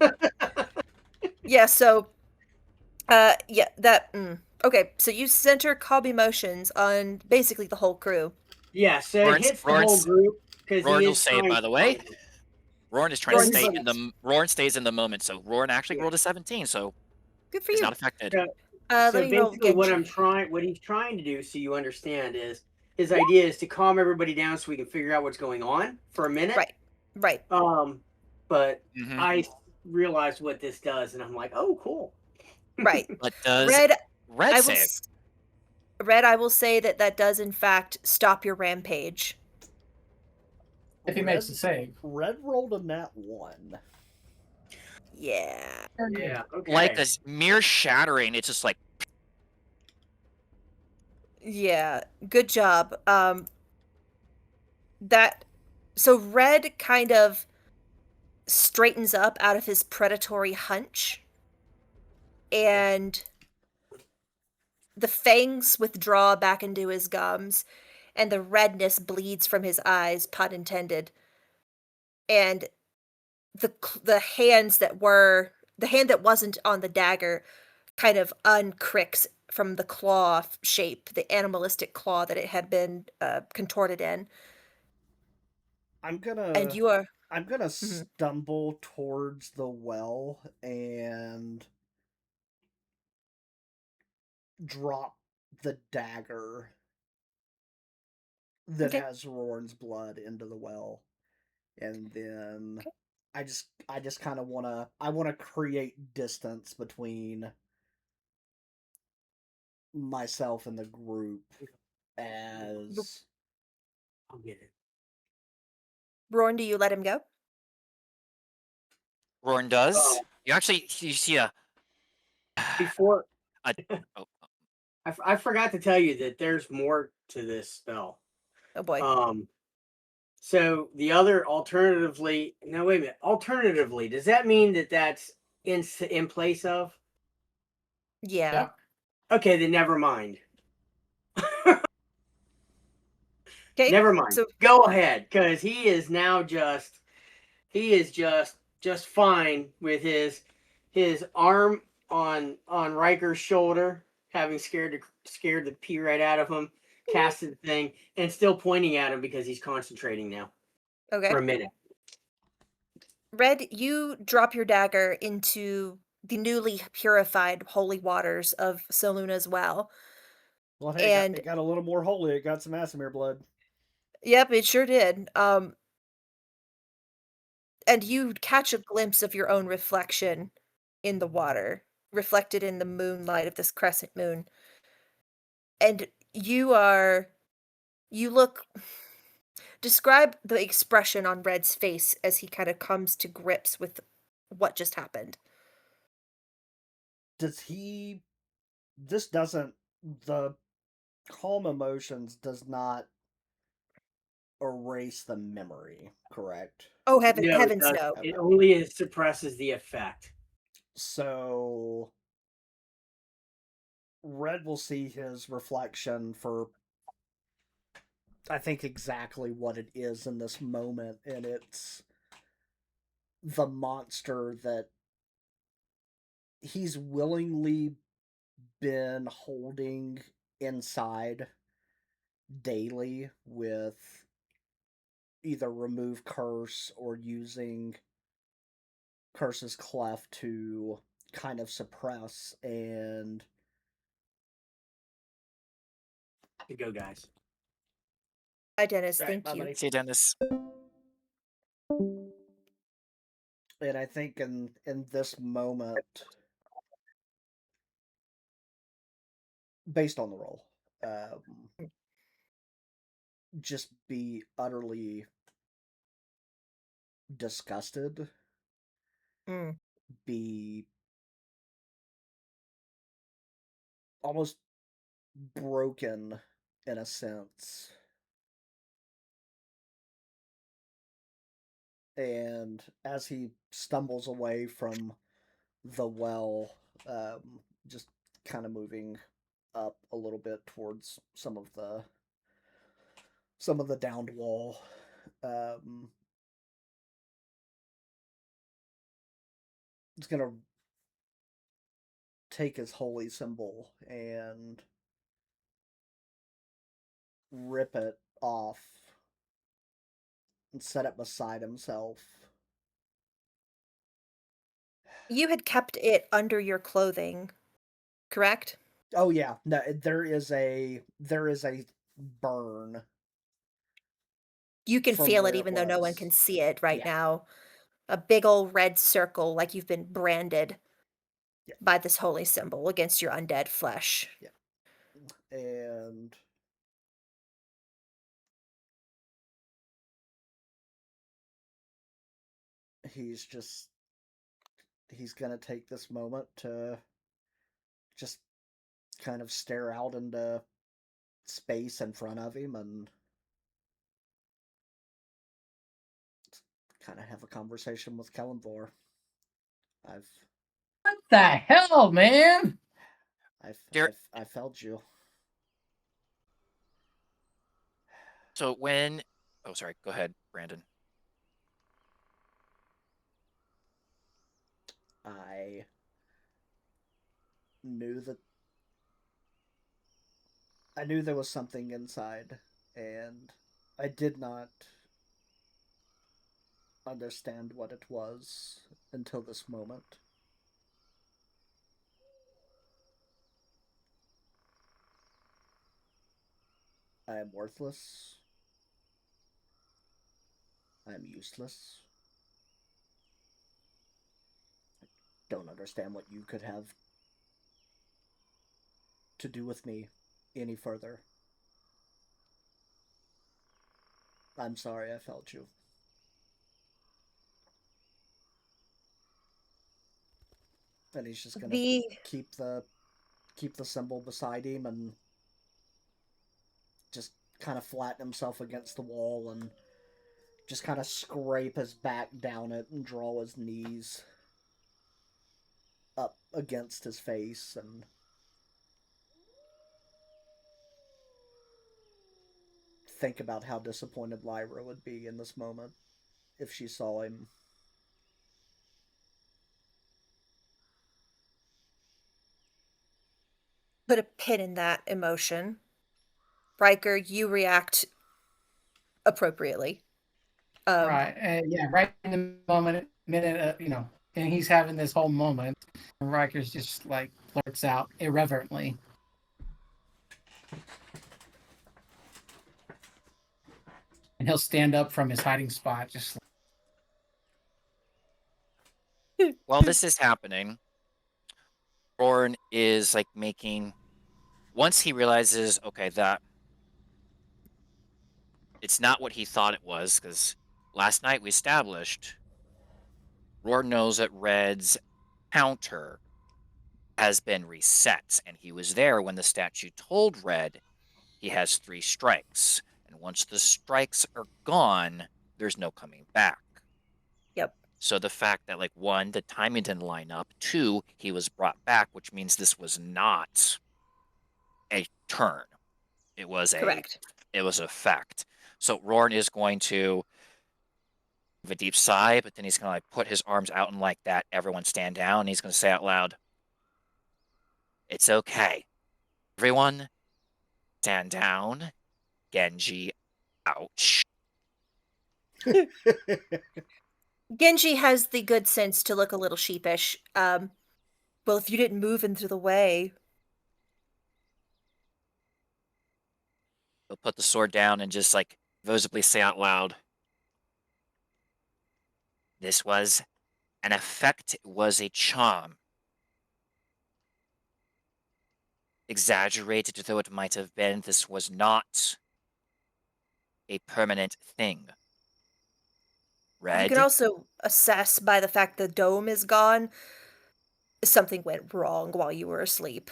yeah, so yeah, okay, so you center calm emotions on basically the whole crew. Yeah, so it Roran's hits the whole group because Roran he will is save, trying by to the calm way. them. Roran is trying to Roran stay saves. in the Roran stays in the moment, so Roran actually Yeah. rolled a 17, so Good for he's you. not affected. So, Let so me roll basically, Genji. what he's trying to do, so you understand, is his idea is to calm everybody down so we can figure out what's going on for a minute. Right. Right. But Mhm. I realized what this does, and I'm like, oh, cool. Right. But does Red, Red I will save? Red, I will say that does in fact stop your rampage. If he makes a save. Red rolled a nat 1. Yeah. Yeah. Okay. Like a mere shattering, it's just like Yeah. Good job. That so Red kind of straightens up out of his predatory hunch, and the fangs withdraw back into his gums, and the redness bleeds from his eyes, pun intended. And the hands that were the hand that wasn't on the dagger kind of uncricks from the claw shape, the animalistic claw that it had been contorted in. I'm And gonna you are I'm gonna mhm. stumble towards the well and drop the dagger that Okay. has Roran's blood into the well, and then Okay. I just kind of wanna create distance between myself and the group as I'll get it. Roran, do you let him go? Roran does. Oh. You see a Before a oh, I forgot to tell you that there's more to this spell. Oh boy. So the other alternatively, no, wait a minute. Alternatively, does that mean that that's in place of? Yeah. Yeah. Okay, then never mind. Okay. Never mind. So Go ahead, because he is now just fine with his arm on Riker's shoulder, having scared the pee right out of him, casted the thing, and still pointing at him because he's concentrating now okay. for a minute. Red, you drop your dagger into the newly purified holy waters of Soluna's well. well, hey, And it got a little more holy. It got some Asimir blood. yep, it sure did. And you catch a glimpse of your own reflection in the water, reflected in the moonlight of this crescent moon. And you look describe the expression on Red's face as he kind of comes to grips with what just happened. Does he? This doesn't. The calm emotions does not erase the memory, correct? Oh, No, it heavens does. no. It Okay. only suppresses the effect. So Red will see his reflection for, I think, exactly what it is in this moment, and it's the monster that he's willingly been holding inside daily with either remove curse or using curse's clef to kind of suppress. And To go, guys. Hi, Dennis. right, Thank bye, you. buddy. See you, Dennis. And I think in this moment, based on the roll, just be utterly disgusted, Mm. be almost broken in a sense. And as he stumbles away from the well, just kind of moving up a little bit towards some of the downed wall, um, he's gonna take his holy symbol and rip it off and set it beside himself. You had kept it under your clothing, correct? Oh yeah, no, there is a burn You can from feel it where it even though no one can was. see it right Yeah, now. A big old red circle like you've been branded yeah, by this holy symbol against your undead flesh. yeah. And he's just he's gonna take this moment to just kind of stare out into space in front of him and kind of have a conversation with Kellenvor. I've What the hell, man? There. I felt you. So when. Oh, sorry. Go ahead, Brandon. I knew that I knew there was something inside, and I did not understand what it was until this moment. I am worthless. I am useless. Don't understand what you could have to do with me any further. I'm sorry I felt you. And he's just gonna The keep the keep the symbol beside him and just kind of flatten himself against the wall and just kind of scrape his back down it and draw his knees up against his face and think about how disappointed Lyra would be in this moment if she saw him. put a pin in that emotion. Riker, you react appropriately. Um, Right. Yeah, right in the moment, minute, and he's having this whole moment. And Riker's just like blurts out irreverently. And he'll stand up from his hiding spot, just While this is happening, Orn is like making. Once he realizes, okay, that it's not what he thought it was, because last night we established Roar knows that Red's counter has been reset, and he was there when the statue told Red he has 3 strikes, and once the strikes are gone, there's no coming back. So the fact that, like, one, the timing didn't line up. Two, he was brought back, which means this was not a turn. It was Correct. a fact. So Roran is going to have a deep sigh, but then he's gonna like put his arms out and like that. Everyone stand down. And he's gonna say out loud, "It's okay. Everyone, stand down. Genji, ouch." Genji has the good sense to look a little sheepish. Well, if you didn't move into the way. He'll put the sword down and just like visibly say out loud, "This was an effect. It was a charm. Exaggerated though it might have been, this was not a permanent thing. You can Red, also assess by the fact the dome is gone, something went wrong while you were asleep.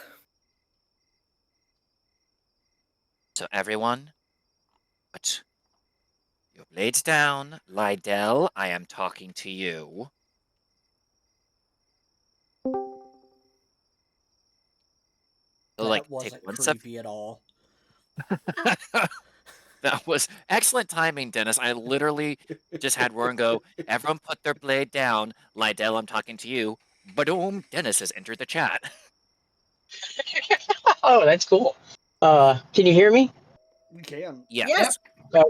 so everyone, put your blades down. Lydell, I am talking to you." He'll like That take wasn't one step. creepy at all. That was excellent timing, Dennis. I literally just had Roran go, "Everyone put their blade down. Lydell, I'm talking to you." Boom, Dennis has entered the chat. Oh, that's cool. Can you hear me? We can. Yes. Yes.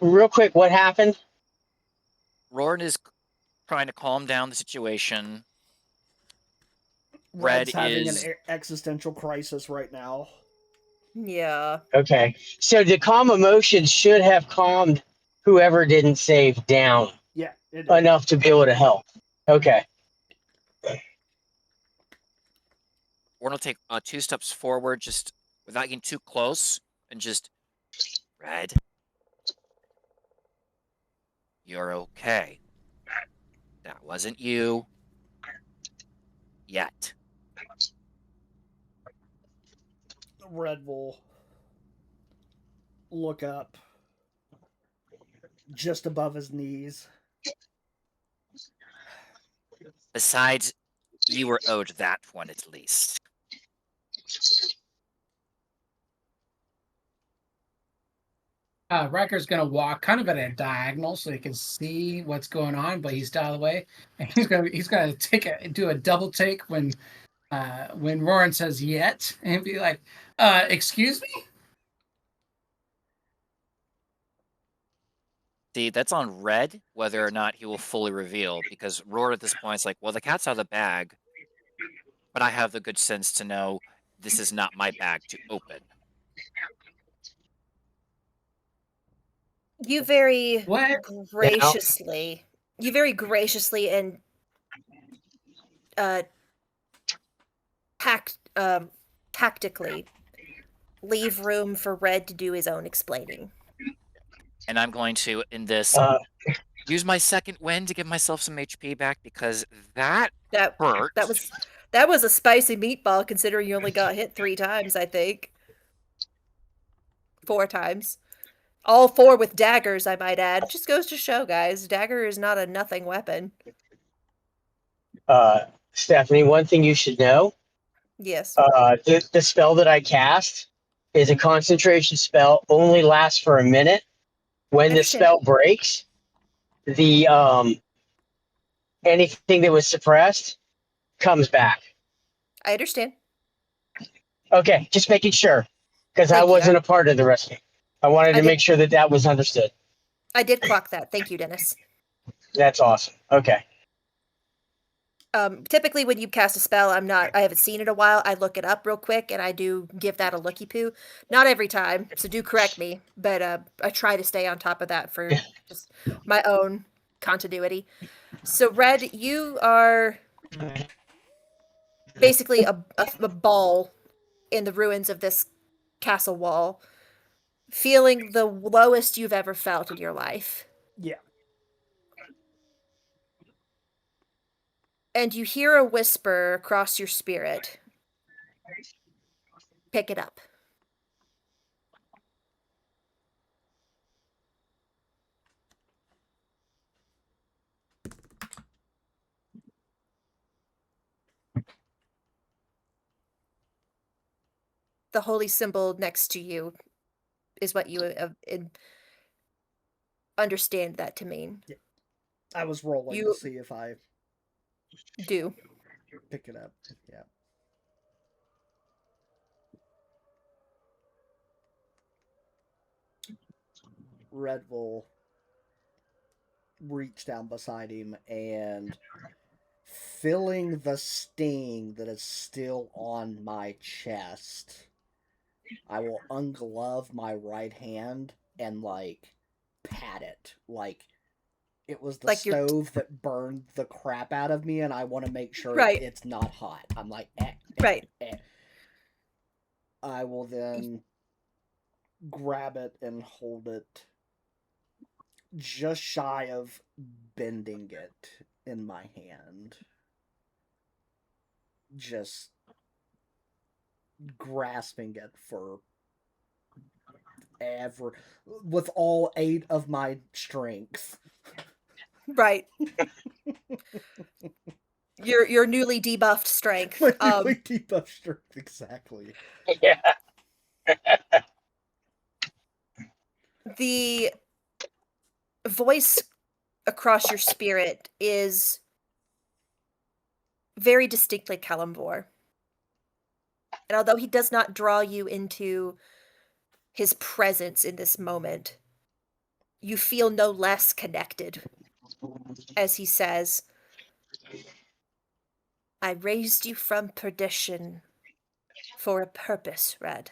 Real quick, what happened? Roran is trying to calm down the situation. Red Red's having an is existential crisis right now. Yeah. Okay, so the calm emotions should have calmed whoever didn't save down Yeah, it did. enough to be able to help. Okay. Roran will take 2 steps forward, just without getting too close, and just, "Red, you're okay. That wasn't you yet." Red will look up just above his knees. Besides, you were owed that one at least. Riker's gonna walk kind of at a diagonal so he can see what's going on, but he's out of the way, and he's gonna do a double take when Roran says "yet" and be like, "Excuse me." See, that's on Red whether or not he will fully reveal, because Roar at this point is like, "Well, the cat's out of the bag, but I have the good sense to know this is not my bag to open." You very What? Now, graciously you very graciously and uh tact tactically leave room for Red to do his own explaining. And I'm going to, in this, uh, use my second win to give myself some HP back, because that That hurt. that was a spicy meatball considering you only got hit 3 times, I think. 4 times. All 4 with daggers, I might add. Just goes to show, guys, dagger is not a nothing weapon. Stephanie, one thing you should know: Yes. the spell that I cast is a concentration spell, only lasts for a minute. I When the understand. spell breaks, the anything that was suppressed comes back. I understand. Okay, just making sure, because I Thank you. wasn't a part of the rescue. I wanted I to make did sure that that was understood. I did clock that. Thank you, Dennis. That's awesome. Okay. Typically when you cast a spell, I haven't seen it in a while. I look it up real quick and I do give that a looky poo. Not every time, so do correct me, but I try to stay on top of that for just my own continuity. So Red, you are basically a ball in the ruins of this castle wall, feeling the lowest you've ever felt in your life. Yeah. And you hear a whisper across your spirit. Pick it up. the holy symbol next to you is what you understand that to mean. I was rolling to You see if I do. pick it up. Yeah. Red will reach down beside him and, feeling the sting that is still on my chest, I will unglove my right hand and like pat it like it was the Like you're stove that burned the crap out of me, and I want to make sure right, it's not hot. I'm like, right. I will then grab it and hold it just shy of bending it in my hand. Just grasping it for ever with all 8 of my strength. Right. Your newly debuffed strength. My newly debuffed strength, exactly. Yeah. The voice across your spirit is very distinctly Kalimvor. And although he does not draw you into his presence in this moment, you feel no less connected as he says, I raised you from perdition for a purpose, Red.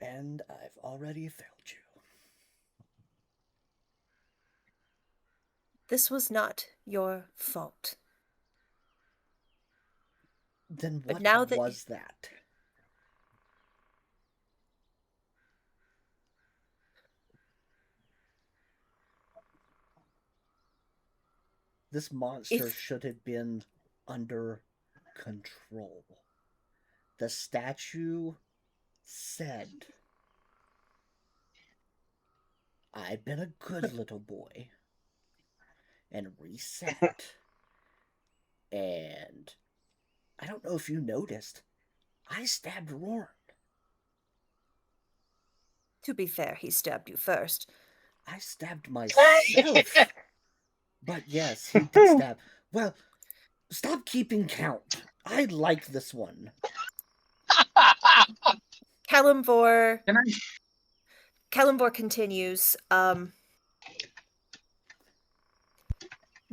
And I've already failed you. This was not your fault. Then But what now that was that? This monster if should have been under control. The statue said, I've been a good little boy and reset. And I don't know if you noticed, I stabbed Rorn. to be fair, he stabbed you first. I stabbed myself. But yes, he did stab. Well, stop keeping count. I like this one. Kalimvor Can I? Kalimvor continues, the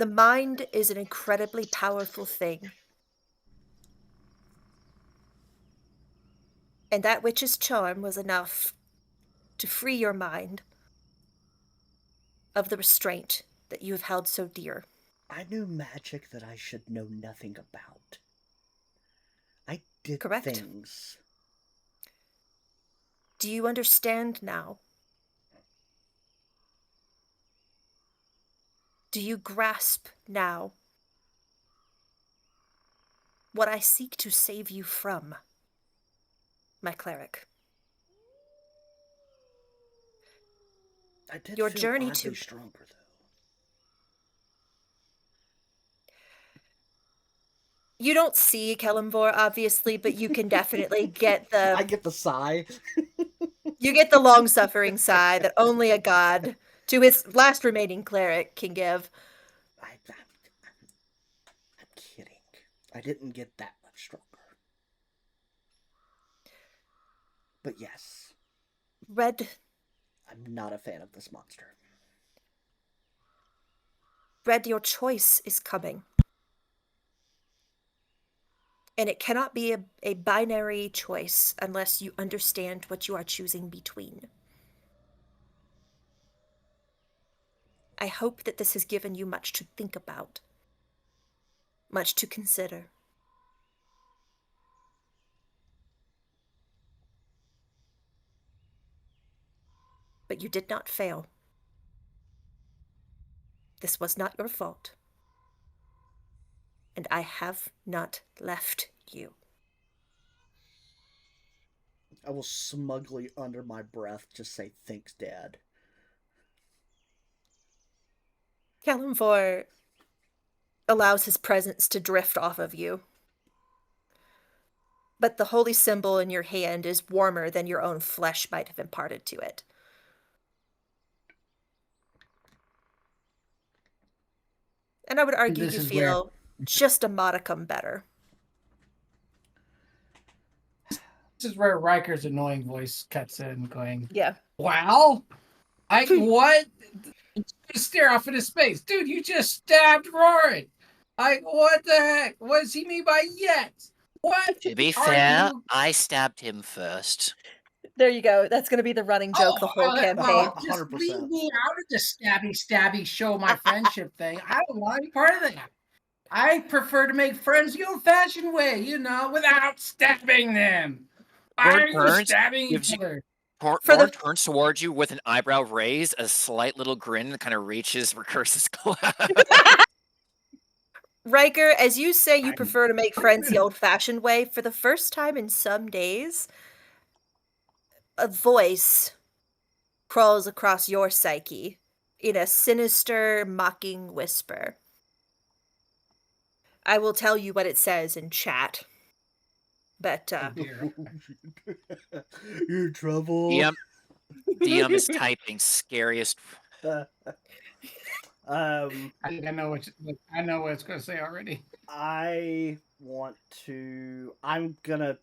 mind is an incredibly powerful thing. And that witch's charm was enough to free your mind of the restraint that you have held so dear. I knew magic that I should know nothing about. I did Correct? things. Do you understand now? Do you grasp now what I seek to save you from, my cleric? I did Your feel journey oddly to stronger, though. You don't see Kalimvor, obviously, but you can definitely get I the get the sigh. you get the long-suffering sigh that only a god to his last remaining cleric can give. I'm kidding. I didn't get that much stronger. But yes, Red, I'm not a fan of this monster. Red, your choice is coming. And it cannot be a binary choice unless you understand what you are choosing between. I hope that this has given you much to think about, much to consider. But you did not fail. This was not your fault. And I have not left you. I will smugly, under my breath, just say, thanks, Dad. Kalimvor allows his presence to drift off of you. but the holy symbol in your hand is warmer than your own flesh might have imparted to it. And I would argue This you is where feel just a modicum better. Riker's annoying voice cuts in, going, Yeah. "Wow, what?" Stare off into space, dude. You just stabbed Rory. What the heck? What does he mean by yet? What To be are fair, you? I stabbed him first. There you go. That's going to be the running joke the whole campaign. Just leave 100%. me out of the stabby show my friendship thing. I don't want to be part of that. I prefer to make friends the old-fashioned way, without stabbing them. Why are you Burns stabbing each gives you- other? For Ron the turns towards you with an eyebrow raised, a slight little grin that kind of reaches Recurse's glass. Riker, as you say you prefer to make friends the old-fashioned way, for the first time in some days, a voice crawls across your psyche in a sinister, mocking whisper. I will tell you what it says in chat. But, Oh dear. You're in trouble. DM is typing scariest. I think I know what it's going to say already. I'm gonna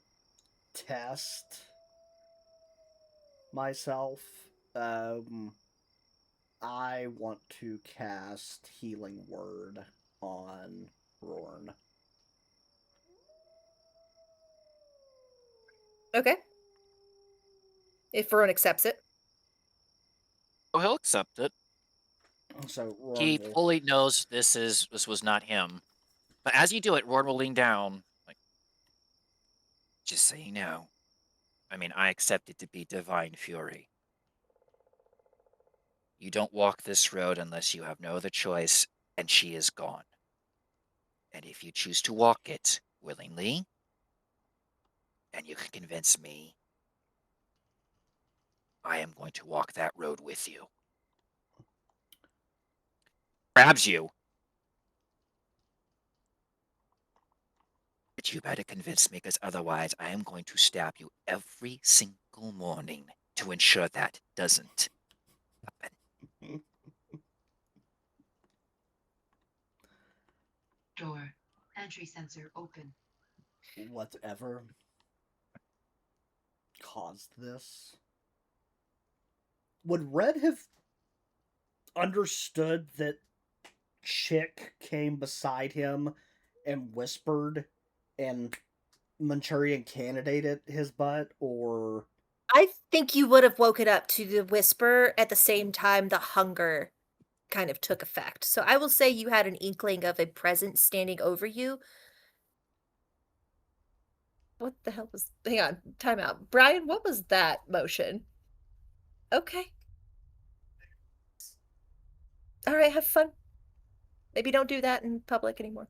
test myself. I want to cast Healing Word on Rorn. okay. If Varun accepts it. Oh, he'll accept it. So Rorn He will... fully knows this was not him. But as you do it, Ron will lean down, like, just so you know. I mean, I accept it to be divine fury. You don't walk this road unless you have no other choice, and she is gone. And if you choose to walk it willingly, and you can convince me, I am going to walk that road with you. Grabs you. But you better convince me, because otherwise I am going to stab you every single morning to ensure that doesn't happen. Door. Entry sensor open. Whatever caused this. Would Red have understood that Chick came beside him and whispered and Manchurian candidated his butt, or... I think you would have woken up to the whisper at the same time the hunger kind of took effect. So I will say you had an inkling of a presence standing over you. What the hell was... Hang on, time out. Brian, what was that motion? Okay. All right, have fun. Maybe don't do that in public anymore.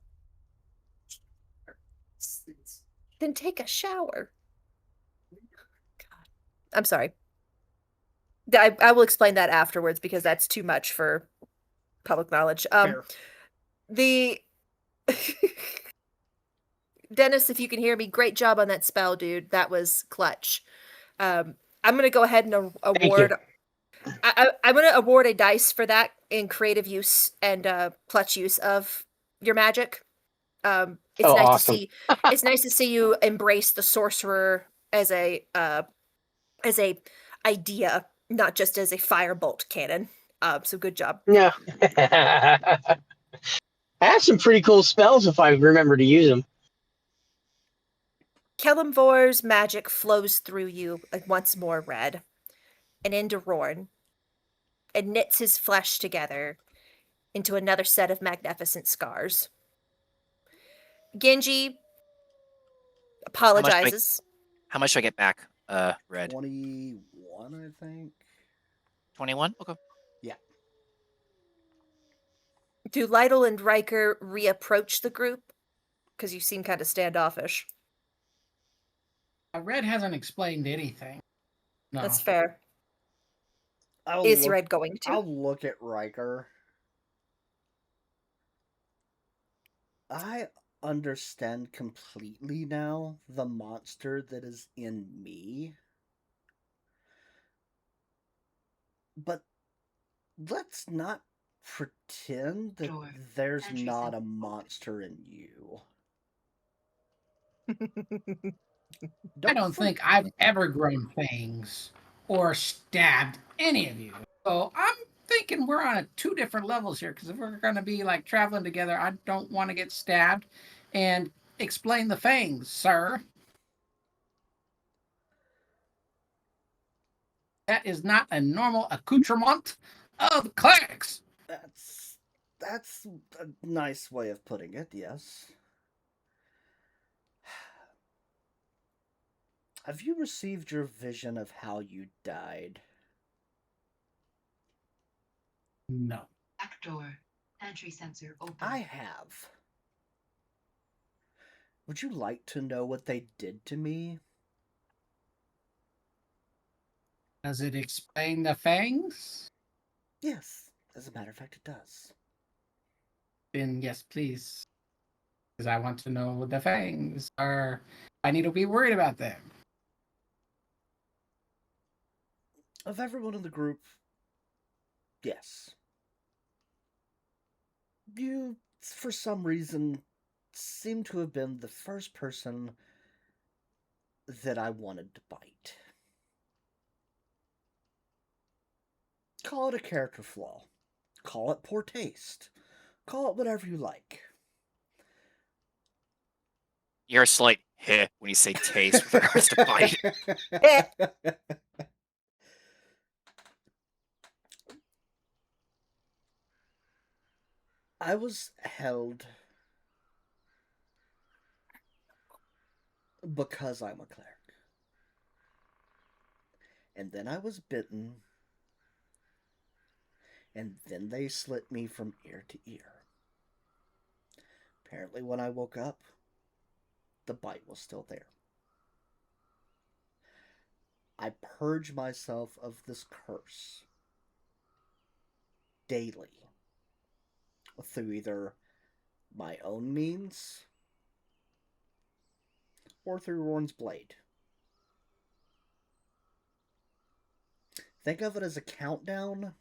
Then take a shower. God. I'm sorry. I will explain that afterwards because that's too much for public knowledge. Fair. The Dennis, if you can hear me, great job on that spell, dude. That was clutch. I'm gonna go ahead and award. I'm gonna award a dice for that in creative use and clutch use of your magic. It's Oh, nice awesome. to see. It's nice to see you embrace the sorcerer as a idea, not just as a firebolt cannon. So good job. No. I have some pretty cool spells if I remember to use them. Kelemvor's magic flows through you once more, Red, and into Rorn, and knits his flesh together into another set of magnificent scars. Genji apologizes. How much do I get back, Red? 21, I think. 21? Okay. Yeah. Do Lytle and Riker reapproach the group? Because you seem kind of standoffish. Red hasn't explained anything. No. That's fair. I'll Is look, Red going to? I'll look at Riker. understand completely now the monster that is in me. But let's not pretend that Door. there's Entry not center a open. monster in you. I don't think I've ever grown fangs or stabbed any of you. So I'm thinking we're on 2 different levels here, because if we're going to be like traveling together, I don't want to get stabbed. And explain the fangs, sir. That is not a normal accoutrement of clerics. That's a nice way of putting it, yes. Have you received your vision of how you died? No. Back door. Entry sensor open. I have. Would you like to know what they did to me? Does it explain the fangs? Yes, as a matter of fact, it does. Then yes, please. Because I want to know what the fangs are. I need to be worried about them. Of everyone in the group, yes. You, for some reason, seem to have been the first person that I wanted to bite. Call it a character flaw. Call it poor taste. Call it whatever you like. You're a slight heh when you say taste with regards to bite. I was held because I'm a cleric. And then I was bitten. And then they slit me from ear to ear. Apparently, when I woke up, the bite was still there. I purge myself of this curse daily through either my own means or through Rorn's blade. Think of it as a countdown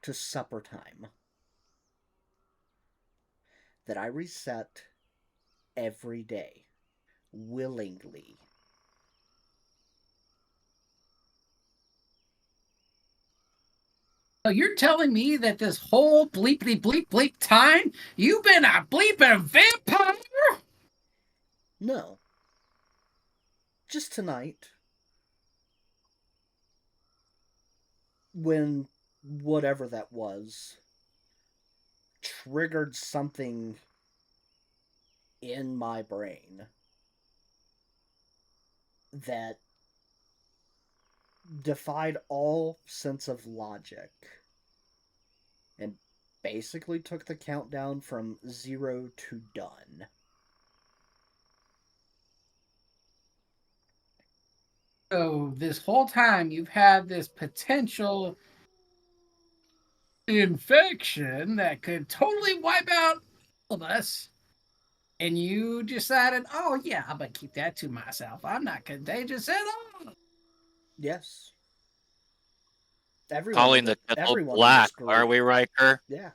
to supper time that I reset every day, willingly. So you're telling me that this whole bleepity bleep bleep time you've been a bleeping vampire? No. Just tonight, when whatever that was triggered something in my brain that defied all sense of logic and basically took the countdown from 0 to done. So this whole time you've had this potential infection that could totally wipe out all of us. And you decided, oh yeah, I'm gonna keep that to myself. I'm not contagious at all. Yes. Everyone Calling in the kettle everyone in this black, are group, we, Riker? yeah.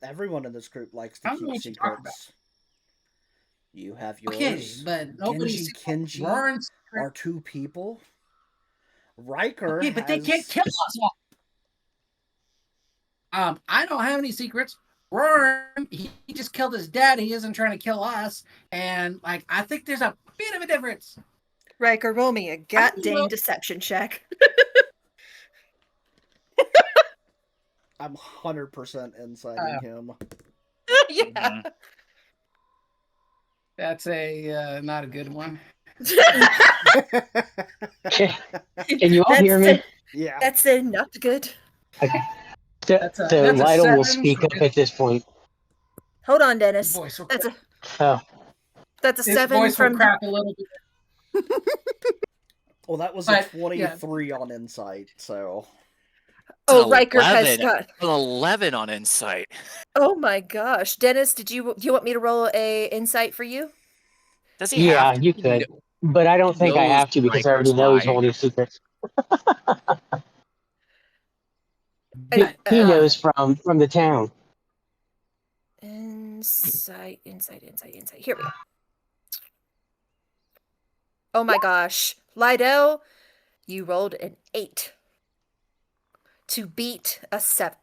Everyone in this group likes to I don't know keep what you're talking about. secrets. You have Okay, yours. but nobody's Genji, Kenji Roaring's are 2 people. Riker okay, but they can't has kill us all. I don't have any secrets. Roaring, he just killed his dad. He isn't trying to kill us. And like, I think there's a bit of a difference. Riker, roll me a I don't know. goddamn deception check. I'm 100% inciting him. Yeah. That's a not a good one. Can you all hear me? Yeah. That's not good. Okay. That's The a Lytle will 7 speak for up at this point. Hold on, Dennis. voice. That's a Oh, that's a His 7 voice will from crack a little bit. Well, that was But, a 23 on insight, so. An Oh, Riker has 11. got. An 11 on insight. Oh my gosh, Dennis, do you want me to roll a insight for you? Does he have Yeah, to? you could. But I don't He think I knows have to because I already Riker's know he's lying. holding secrets. And, He knows from the town. insight. Here we go. Oh my gosh, Lydell, you rolled an 8 to beat a 7.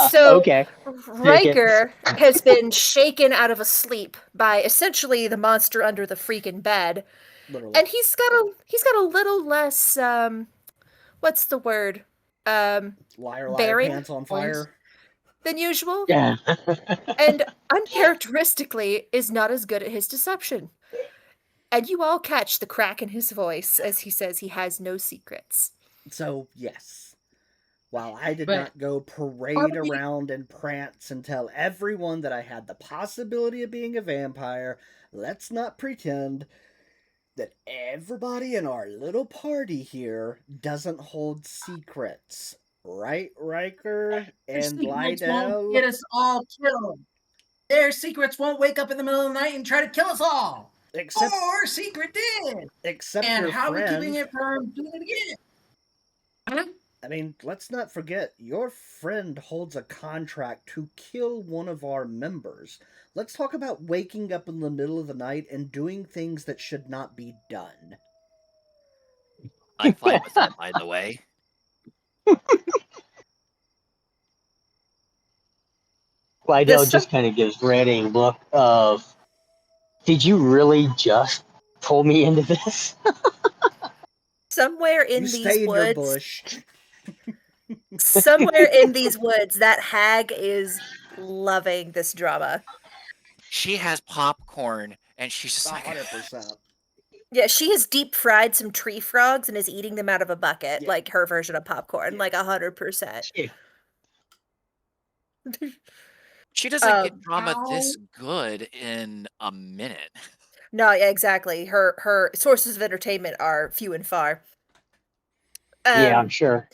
So Okay, take it. Riker has been shaken out of a sleep by essentially the monster under the freaking bed, Literally. and he's got a little less what's the word, Liar, bearing pants on Please. fire. than usual, Yeah. and uncharacteristically is not as good at his deception. And you all catch the crack in his voice as he says he has no secrets. So, yes. While I did But not go parade are we- around and prance and tell everyone that I had the possibility of being a vampire, let's not pretend that everybody in our little party here doesn't hold secrets. Right, Riker their and secrets won't get Lydell? us all killed. Their secrets won't wake up in the middle of the night and try to kill us all. Except, Our secret did. except And your how are we keeping friend. it from doing it again? Huh? I mean, let's not forget, your friend holds a contract to kill one of our members. Let's talk about waking up in the middle of the night and doing things that should not be done. I'm fine with that, by the way. Lydell This just kind of gives Red a look of, did you really just pull me into this? somewhere You in these stay in your woods, bush. somewhere in these woods, that hag is loving this drama. She has popcorn, and she's just like, 100%. Yeah, she has deep fried some tree frogs and is eating them out of a bucket, Yeah. like her version of popcorn, Yeah. like 100%. she doesn't get Um, drama this Ow. good in a minute. no, yeah, exactly. Her sources of entertainment are few and far. Yeah, I'm Um, sure.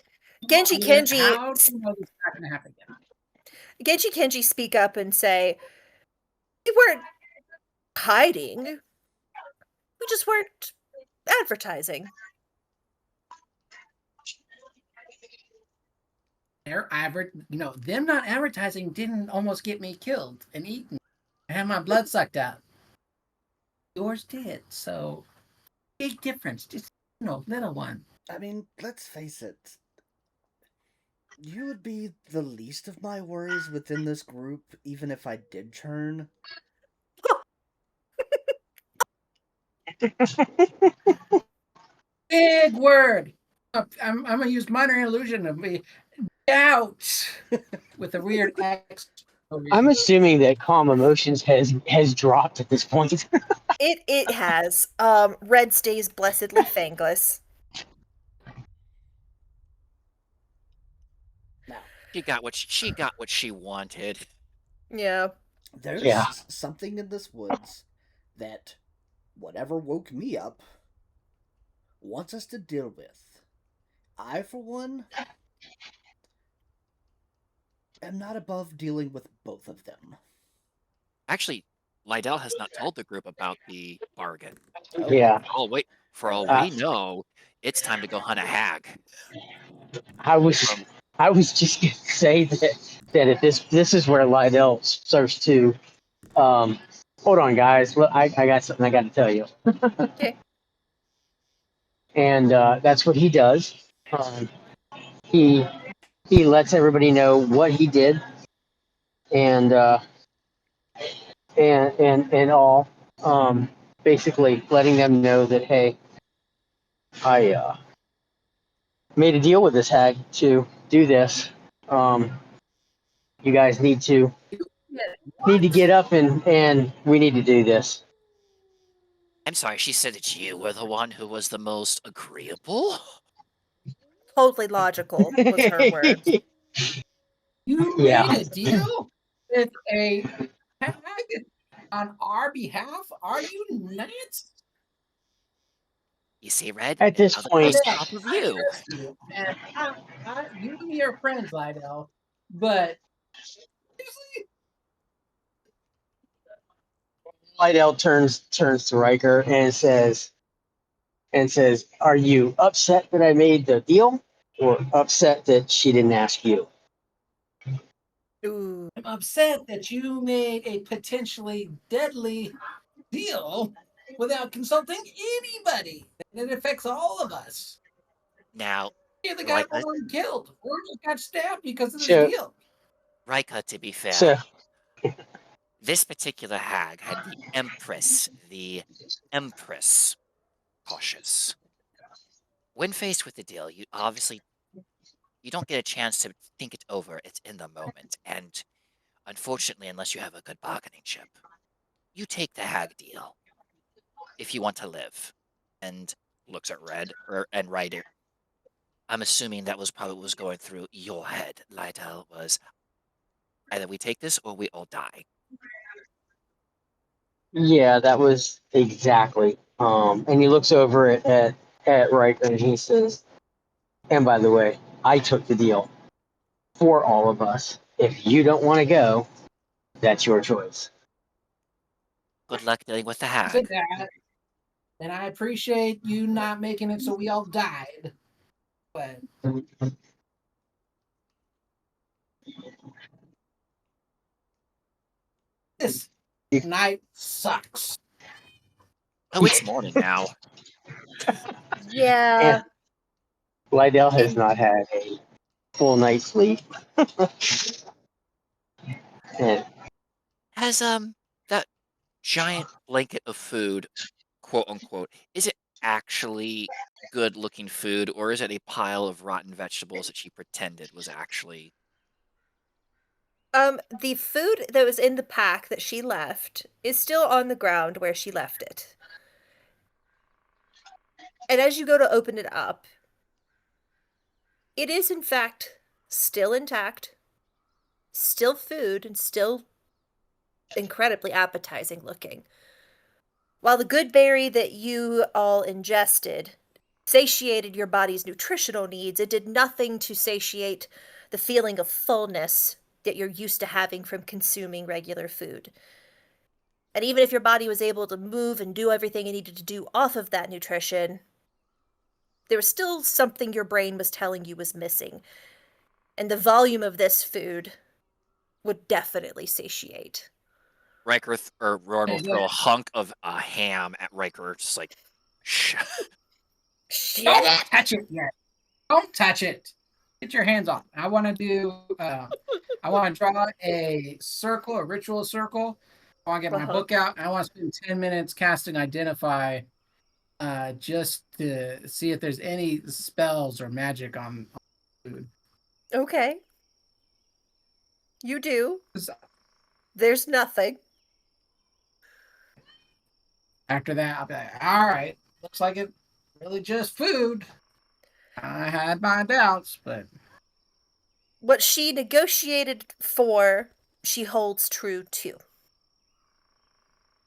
Genji Yeah, Kenji, how do you know this is not going to happen again? Genji Kenji speak up and say, "We weren't hiding. We just weren't advertising." Them not advertising didn't almost get me killed and eaten. I had my blood sucked out. Yours did. So big difference. Just little one. I mean, let's face it. You would be the least of my worries within this group, even if I did turn. Big word. I'm gonna use minor illusion of me doubt with a weird X. I'm assuming that calm emotions has dropped at this point. It has. Red stays blessedly fangless. Now, She got what she wanted. Yeah. there's Yeah. something in this woods that whatever woke me up wants us to deal with. I, for one, am not above dealing with both of them. Actually, Lydell has not told the group about the bargain. Oh, Yeah. Oh wait, for all Uh, we know, it's time to go hunt a hag. I was just gonna say that if this is where Lydell starts to hold on guys, look, I got something I got to tell you. Okay. And that's what he does. Um, he lets everybody know what he did, and and all. Basically, letting them know that hey, I made a deal with this hag to do this. You guys need to get up and we need to do this. I'm sorry, she said that you were the one who was the most agreeable? Totally logical was her words. You Yeah. made a deal with a hag on our behalf? Are you nuts? You see, Red? At this Now the point, close Lydell, up of I you. trust you, and you and me are friends, Lydell. But Lydell turns to Riker and says, "Are you upset that I made the deal, or upset that she didn't ask you?" Ooh. I'm upset that you made a potentially deadly deal without consulting anybody. And it affects all of us. Now, You're the guy Rika, already killed, or just got stabbed because of this So, deal. Rika, to be fair, so this particular hag had the Empress cautious. When faced with the deal, you don't get a chance to think it over. It's in the moment, and unfortunately, unless you have a good bargaining chip, you take the hag deal if you want to live. And looks at Red and Ryder. I'm assuming that was probably what was going through your head, Lydell, was either we take this or we all die. yeah, that was exactly. And he looks over at Riker and he says, "And by the way, I took the deal for all of us. If you don't want to go, that's your choice." Good luck dealing with the I said hag. that, and I appreciate you not making it so we all died. But this night sucks. Oh, it's morning now. And Yeah. Lydell has And not had a full night's sleep. And Has that giant blanket of food, quote unquote, is it actually good looking food, or is it a pile of rotten vegetables that she pretended was actually the food that was in the pack that she left is still on the ground where she left it. And as you go to open it up, it is in fact still intact, still food, and still incredibly appetizing looking. While the good berry that you all ingested satiated your body's nutritional needs, it did nothing to satiate the feeling of fullness that you're used to having from consuming regular food. And even if your body was able to move and do everything it needed to do off of that nutrition, there was still something your brain was telling you was missing. And the volume of this food would definitely satiate. Or Roran will Hey, throw look, a hunk of a ham at Riker, just like, shh. Shut don't it! touch it yet. Don't touch it. Get your hands off. I want to do. I want to draw a circle, a ritual circle. I want to get my Uh-huh. book out. And I want to spend 10 minutes casting Identify, just to see if there's any spells or magic on food. Okay. You do. 'Cause There's nothing. after that, I'll be like, all right, looks like it really just food. I had my doubts, but What she negotiated for, she holds true to.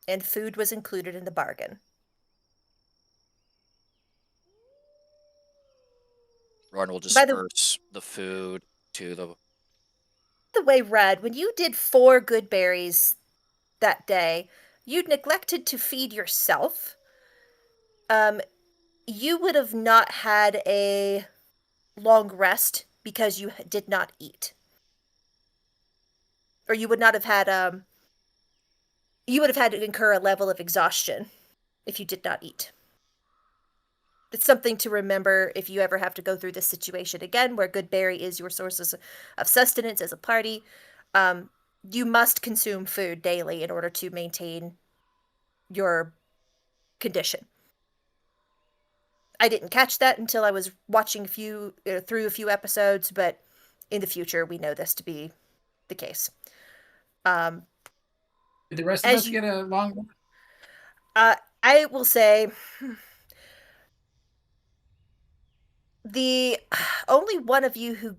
And food was included in the bargain. Roran will By the disperse the food to way, Red, when you did 4 good berries that day, you'd neglected to feed yourself. Um, you would have not had a long rest because you did not eat. Or you would not have had you would have had to incur a level of exhaustion if you did not eat. It's something to remember if you ever have to go through this situation again, where good berry is your sources of sustenance as a party. Um, you must consume food daily in order to maintain your condition. I didn't catch that until I was watching through a few episodes, but in the future we know this to be the case. Um, did the rest of as us you, get a long? I will say, the only one of you who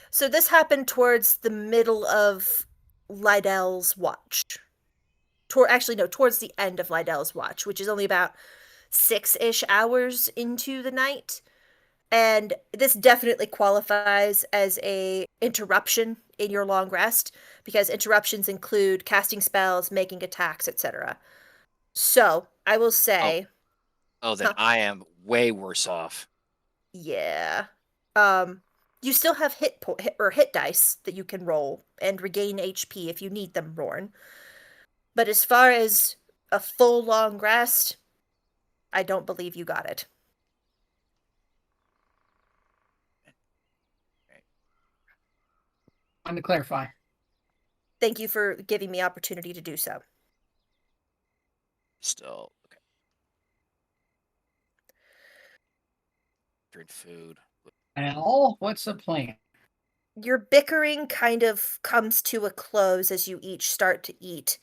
so this happened towards the middle of Lydell's watch. Actually, no, towards the end of Lydell's watch, which is only about 6-ish hours into the night. And this definitely qualifies as a interruption in your long rest because interruptions include casting spells, making attacks, etc. So, I will Oh, say, oh, then huh, I am way worse off. yeah. Um, you still have hit dice that you can roll and regain HP if you need them, Rorn. But as far as a full long rest, I don't believe you got it. Okay. Want to clarify. Thank you for giving me opportunity to do so. Still, okay. Drink food. Well, what's the plan? Your bickering kind of comes to a close as you each start to eat.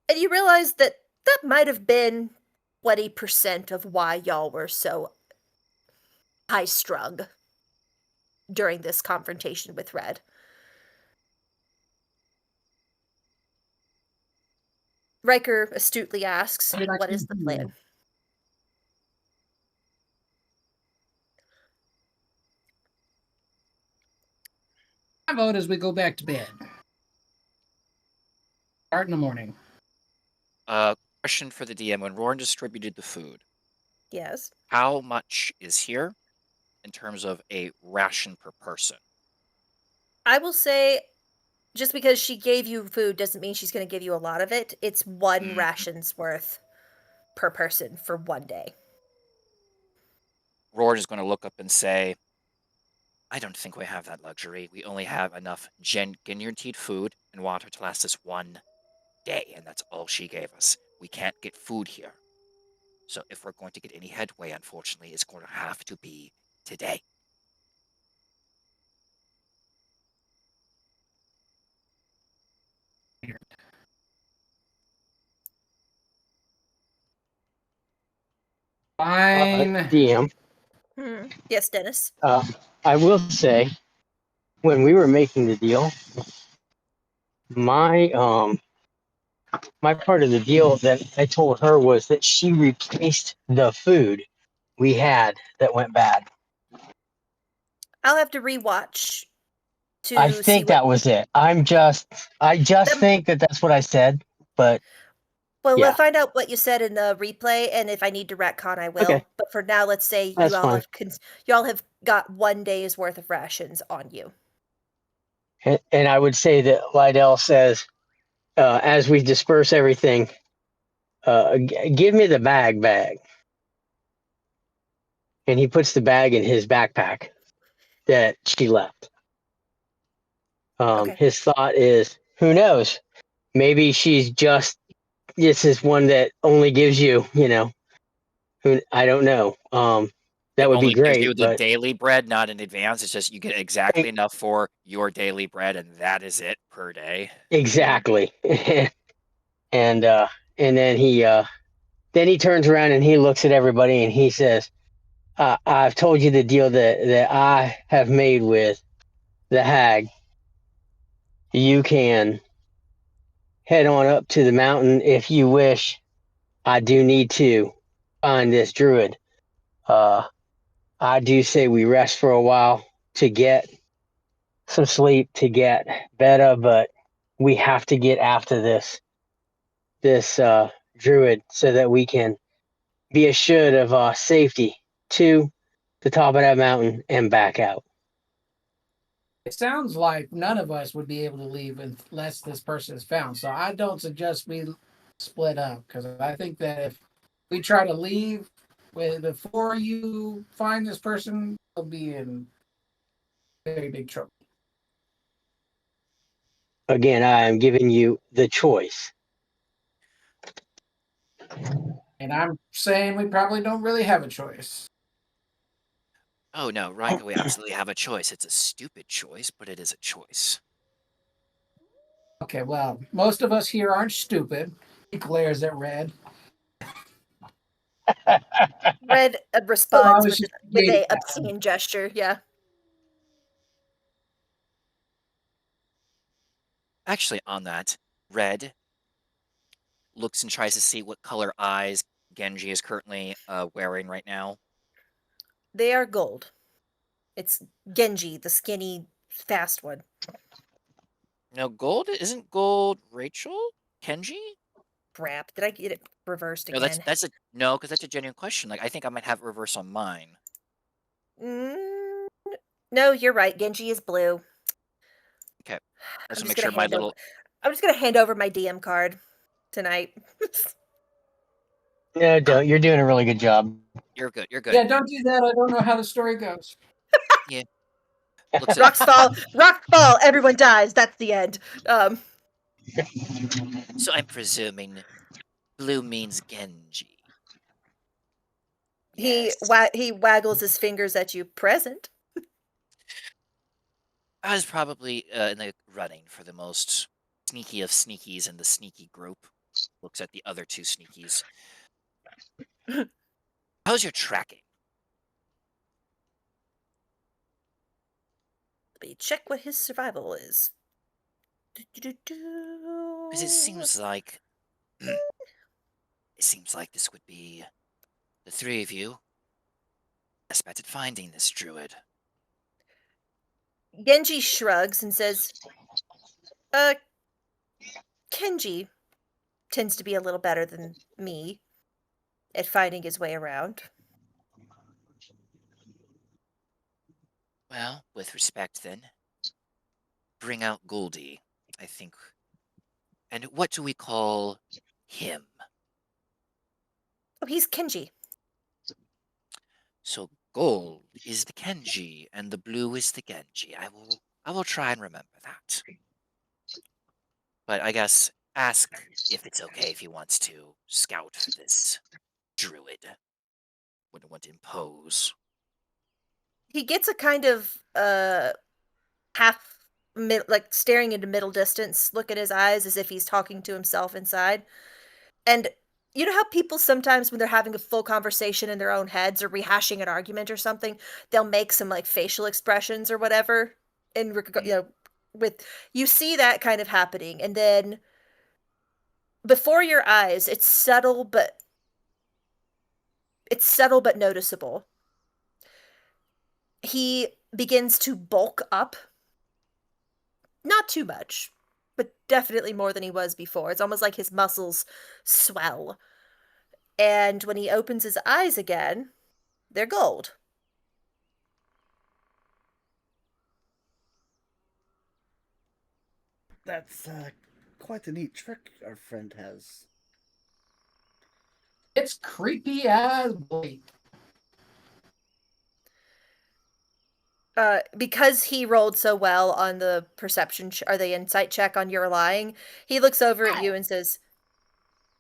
And you realize that that might have been 20% of why y'all were so high strung during this confrontation with Red. Riker astutely asks, What did I what is the do? plan? I vote as we go back to bed. Start in the morning. Question for the DM: when Roran distributed the food, Yes. how much is here in terms of a ration per person? I will say, just because she gave you food doesn't mean she's going to give you a lot of it. It's one Mm, ration's worth per person for one day. Roran is going to look up and say, I don't think we have that luxury. We only have enough guaranteed food and water to last us one day, and that's all she gave us. We can't get food here. So if we're going to get any headway, unfortunately, it's going to have to be today. Fine. DM. Yes, Dennis. I will say, when we were making the deal, my my part of the deal that I told her was that she replaced the food we had that went bad. I'll have to rewatch I to see think what. that was it. I just That, think that that's what I said, but well, we'll yeah, find out what you said in the replay, and if I need to retcon, I okay, will. But for now, let's say that's fine. you all have got one day's worth of rations on you. And I would say that Lydell says, as we disperse everything, give me the bag, and he puts the bag in his backpack that she left. Okay. His thought is, who knows? Maybe she's just this is one that only gives you, who I don't know. It That would be only gives great, you the but daily bread, not in advance. It's just you get exactly enough for your daily bread, and that is it per day. exactly. and and then he turns around and he looks at everybody and he says, "I've told you the deal that I have made with the hag. You can head on up to the mountain if you wish. I do need to find this druid. Uh, I do say we rest for a while to get some sleep, to get better, but we have to get after this druid so that we can be assured of our safety to the top of that mountain and back out." It sounds like none of us would be able to leave unless this person is found. So I don't suggest we split up because I think that if we try to leave before you find this person, we'll be in very big trouble. Again, I am giving you the choice. And I'm saying we probably don't really have a choice. Oh no, Rika, we absolutely have a choice. It's a stupid choice, but it is a choice. Okay, well, most of us here aren't stupid. He glares at Red. Red So I responds was just with creating a that. obscene gesture. Yeah. Actually, on that, Red looks and tries to see what color eyes Genji is currently wearing right now? They are gold. It's Genji, the skinny, fast one. No, gold isn't gold Rachel? Kenji? Crap. Did I get it reversed No, that's again? that's a no, because that's a genuine question. Like I think I might have it reverse on mine. Mm, no, you're right. Genji is blue. Okay. I just I'm want to just make gonna sure my hand over. little I'm just gonna hand over my DM card tonight. No, uh, don't. You're doing a really good job. you're good. You're good. Yeah, don't do that. I don't know how the story goes. Yeah. Looks at Rocks fall. Rocks fall. Everyone dies. That's the end. Um, so I'm presuming blue means Genji. Yes. he waggles his fingers at you. Present. I was probably in the running for the most sneaky of sneakies in the sneaky group. Looks at the other two sneakies. How's your tracking? Let me check what his survival is. Because it seems like it seems like this would be the three of you best bet at finding this druid. Genji shrugs and says, "Uh, Kenji tends to be a little better than me at finding his way around." Well, with respect then, bring out Goldie, I think. And what do we call him? Oh, he's Kenji. So gold is the Kenji and the blue is the Genji. I will try and remember that. But I guess ask if it's okay if he wants to scout for this druid. Wouldn't want to impose. He gets a kind of half like staring into middle distance look in his eyes as if he's talking to himself inside. And you know how people sometimes when they're having a full conversation in their own heads or rehashing an argument or something, they'll make some like facial expressions or whatever in Mm. with you see that kind of happening, and then before your eyes it's subtle but noticeable. He begins to bulk up. Not too much, but definitely more than he was before. It's almost like his muscles swell. And when he opens his eyes again, they're gold. That's quite a neat trick our friend has. It's creepy as boy. Because he rolled so well on the perception or the insight check on your lying, he looks over at you and says,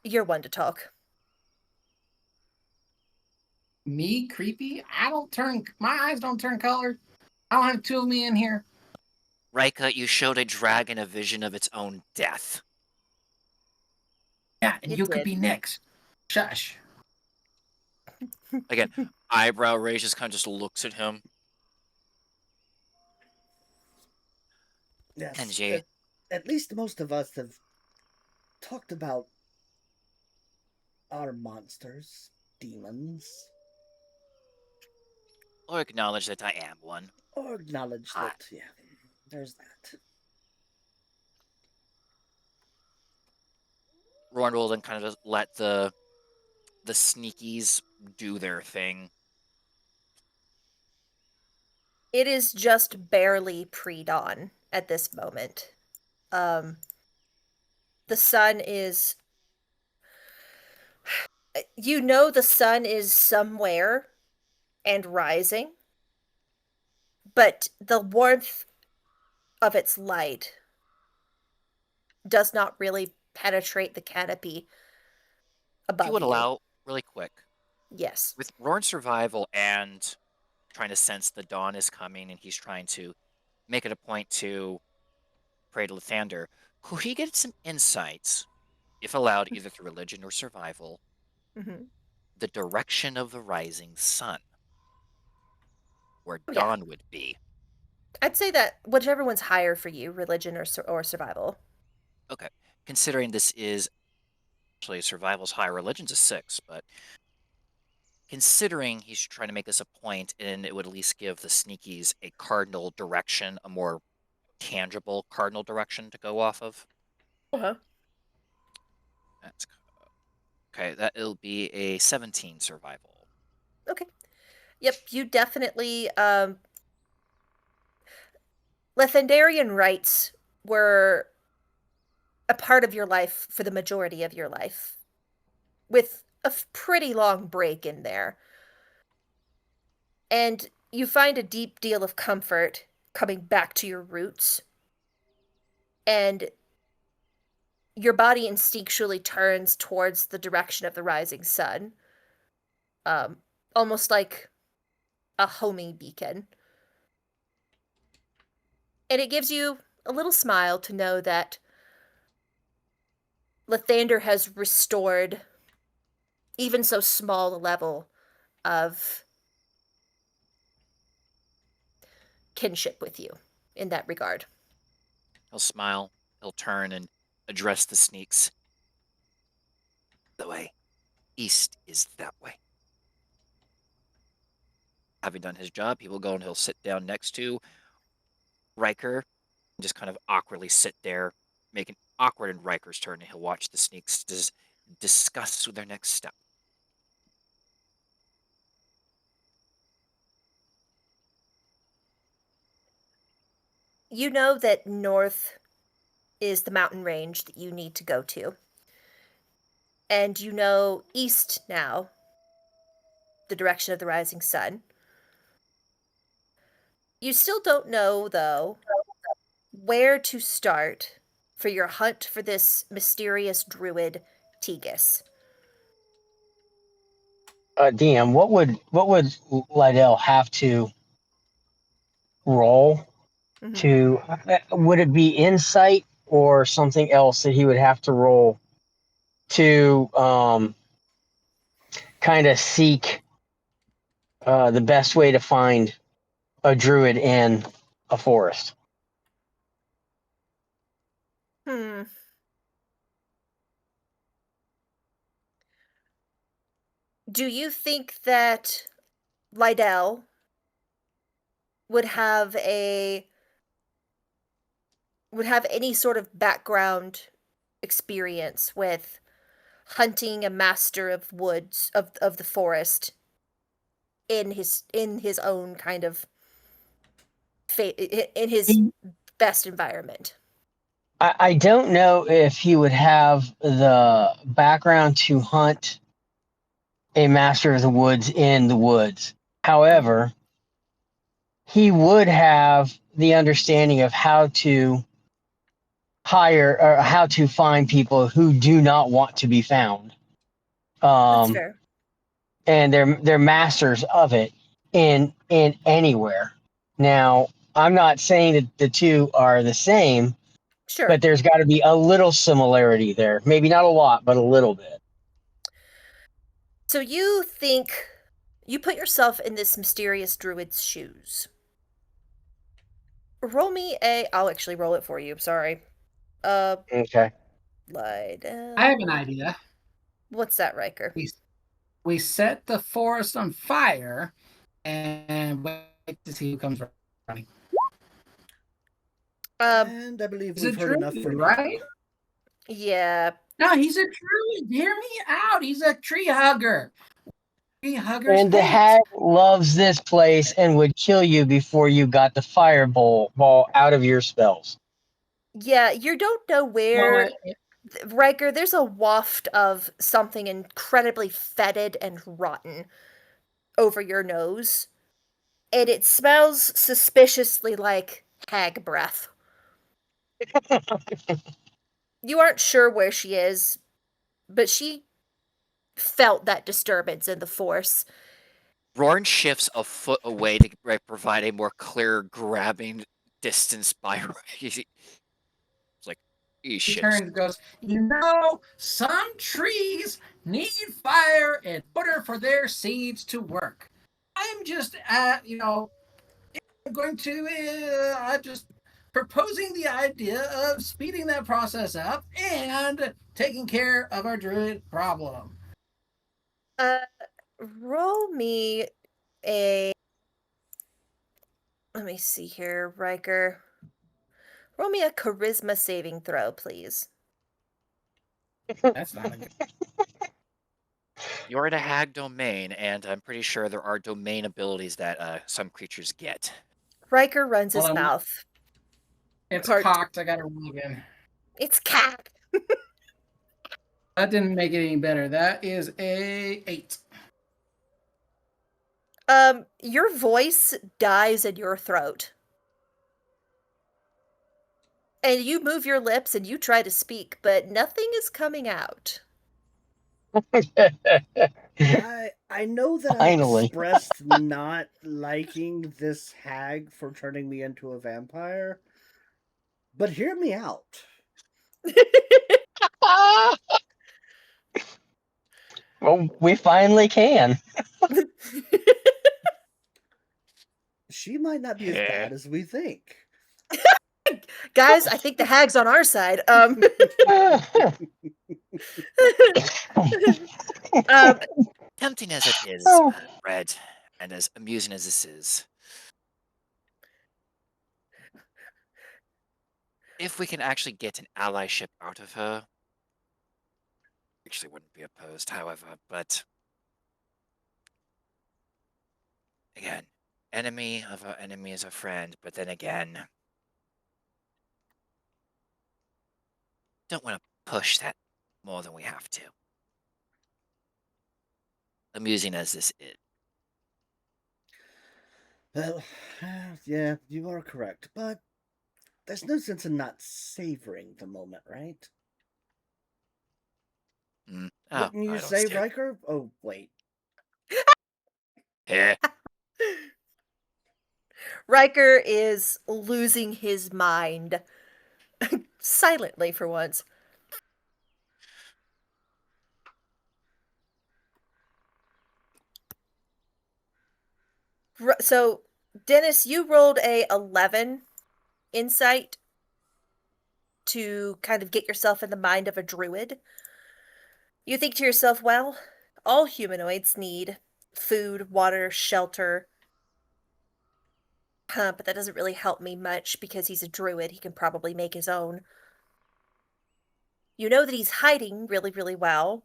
"You're one to talk." Me creepy? I don't turn. My eyes don't turn color. I don't have two of me in here. Rika, you showed a dragon a vision of its own death. Yeah, and You you could did. be next. Shush. Again, eyebrow raise just kind of just looks at him. Yes, Kenji, at least most of us have talked about our monsters, demons, or acknowledge that I am one. or acknowledge Hi. that, yeah, there's that. Rowan will then kind of just let the sneakies do their thing. It is just barely pre-dawn at this moment. Um, the sun is you know the sun is somewhere and rising, but the warmth of its light does not really penetrate the canopy If you above would you. allow, really quick, Yes. with Rowan's survival and trying to sense the dawn is coming and he's trying to make it a point to pray to Lathander, could he get some insights, if allowed, either through religion or survival, Mhm. the direction of the rising sun, where Oh, yeah. dawn would be? I'd say that whichever one's higher for you, religion or survival. Okay, considering this is Actually, survival's high, religion's a 6, but considering he's trying to make this a point, and it would at least give the sneakies a cardinal direction, a more tangible cardinal direction to go off of. Uh-huh. That's okay. That it'll be a 17 survival. Okay. Yep, you definitely Lethendarian rites were a part of your life for the majority of your life, with a pretty long break in there. And you find a deep deal of comfort coming back to your roots. And your body instinctually turns towards the direction of the rising sun. Almost like a homing beacon. And it gives you a little smile to know that Lathander has restored even so small a level of kinship with you in that regard. He'll smile. He'll turn and address the sneaks. The way east is that way. Having done his job, he will go and he'll sit down next to Riker and just kind of awkwardly sit there, making awkward in Riker's turn, and he'll watch the sneaks discuss their next step. You know that north is the mountain range that you need to go to. And you know east now, the direction of the rising sun. You still don't know, though, where to start for your hunt for this mysterious druid, Tegus. DM, what would Lydell have to roll Mhm. to? Would it be insight or something else that he would have to roll to kind of seek the best way to find a druid in a forest? Hmm. Do you think that Lydell would have any sort of background experience with hunting a master of woods of the forest in his own kind of in his best environment? I don't know if he would have the background to hunt a master of the woods in the woods. However, he would have the understanding of how to hire or how to find people who do not want to be found. That's Um, fair. and they're masters of it in anywhere. Now, I'm not saying that the two are the same, Sure. but there's got to be a little similarity there. Maybe not a lot, but a little bit. So you think you put yourself in this mysterious druid's shoes. Roll me a. I'll actually roll it for you. Sorry. Uh, Okay. Lydell. I have an idea. What's that, Riker? We set the forest on fire and wait to see who comes running. And I believe He's a we've heard enough druid, for now. right? Yeah. No, he's a druid. Hear me out. He's a tree hugger. Tree huggers And the hate. hag loves this place and would kill you before you got the fireball ball out of your spells. Yeah, you don't know where. Riker, there's a waft of something incredibly fetid and rotten over your nose. And it smells suspiciously like hag breath. You aren't sure where she is, but she felt that disturbance in the force. Rorn shifts a foot away to provide a more clear grabbing distance by. It's like he He shifts. turns and goes, some trees need fire in order for their seeds to work. I'm just, I'm going to, proposing the idea of speeding that process up and taking care of our druid problem. Uh, roll me a. Let me see here, Riker. Roll me a charisma saving throw, please. That's not a good. You're in a hag domain, and I'm pretty sure there are domain abilities that some creatures get. Riker runs Hold his on, mouth. it's Part. cocked. I got to roll again. It's cat. That didn't make it any better. That is a 8. Your voice dies in your throat. And you move your lips and you try to speak, but nothing is coming out. I know that I Finally. expressed not liking this hag for turning me into a vampire, but hear me out. Well, we finally can. She might not be as Yeah. bad as we think. Guys, I think the hag's on our side. Um, Tempting as it is, Oh. Red, and as amusing as this is, if we can actually get an allyship out of her, actually wouldn't be opposed, however, but again, enemy of our enemy is a friend, but then again, don't want to push that more than we have to. Amusing as this is. Well, yeah, you are correct, but there's no sense in not savoring the moment, right? Oh, Wouldn't you I don't say, see it. Riker? Oh, wait. Yeah. Riker is losing his mind. Silently for once. So, Dennis, you rolled a 11 insight to kind of get yourself in the mind of a druid. You think to yourself, well, all humanoids need food, water, shelter. But that doesn't really help me much because he's a druid. He can probably make his own. You know that he's hiding really, really well.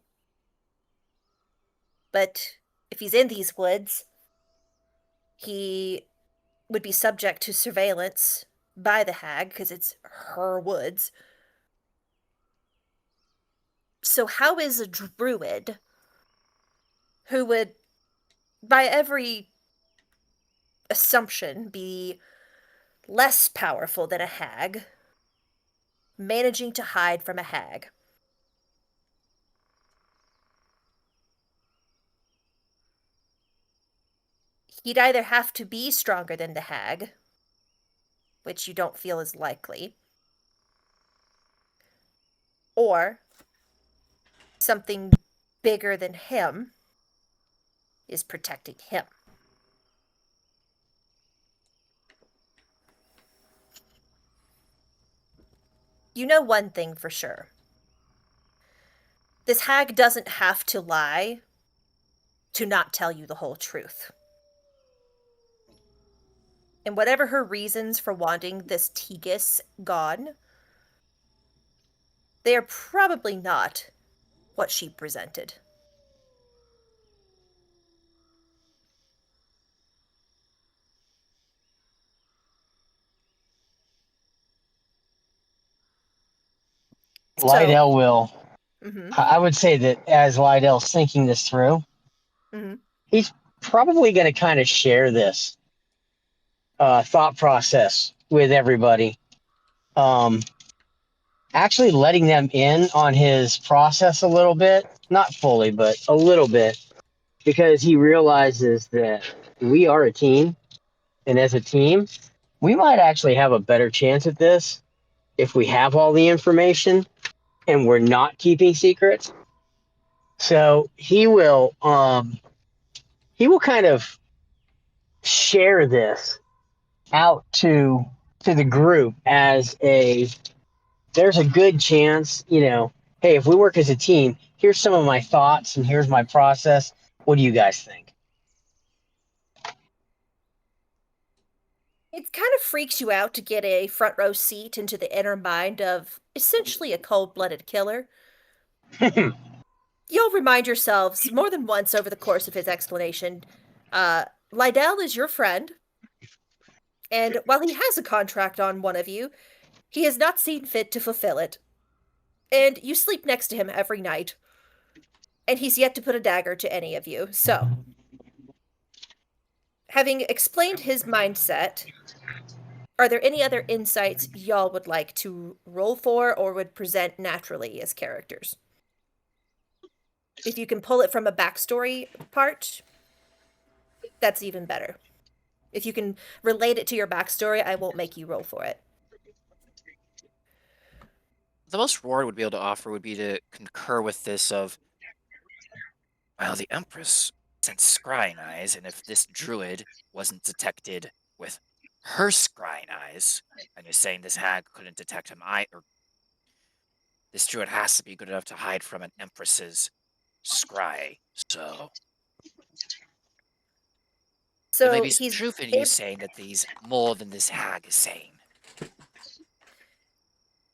But if he's in these woods, he would be subject to surveillance by the hag because it's her woods. So, how is a druid who would, by every assumption, be less powerful than a hag, managing to hide from a hag? He'd either have to be stronger than the hag, which you don't feel is likely, or something bigger than him is protecting him. You know one thing for sure. This hag doesn't have to lie to not tell you the whole truth. And whatever her reasons for wanting this Tegus gone, they are probably not what she presented. So, Lydell will. mm-hmm, I would say that as Lydell's thinking this through, mm-hmm. he's probably going to kind of share this thought process with everybody. Um, Actually letting them in on his process a little bit, not fully, but a little bit, because he realizes that we are a team. And as a team, we might actually have a better chance at this if we have all the information and we're not keeping secrets. So he will kind of share this out to to the group as there's a good chance, hey, if we work as a team, here's some of my thoughts and here's my process. What do you guys think? It kind of freaks you out to get a front row seat into the inner mind of essentially a cold-blooded killer. You'll remind yourselves more than once over the course of his explanation. Lydell is your friend, and while he has a contract on one of you, he has not seen fit to fulfill it. And you sleep next to him every night, and he's yet to put a dagger to any of you. So, having explained his mindset, are there any other insights y'all would like to roll for or would present naturally as characters? If you can pull it from a backstory part, that's even better. If you can relate it to your backstory, I won't make you roll for it. The most Roard would be able to offer would be to concur with this of, well, the Empress sent scrying eyes, and if this druid wasn't detected with her scrying eyes, and you're saying this hag couldn't detect him, or this druid has to be good enough to hide from an Empress's scry. So there may So be some he's truth in you saying that these more than this hag is saying.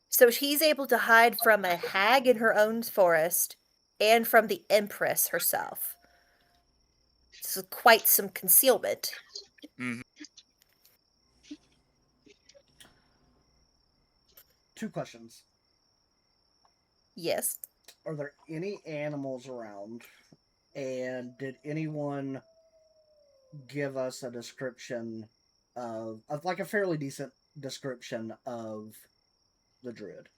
so he's able to hide from a hag in her own forest and from the Empress herself. This is quite some concealment. Mhm. Two questions. Yes. Are there any animals around? And did anyone give us a description of like a fairly decent description of the druid?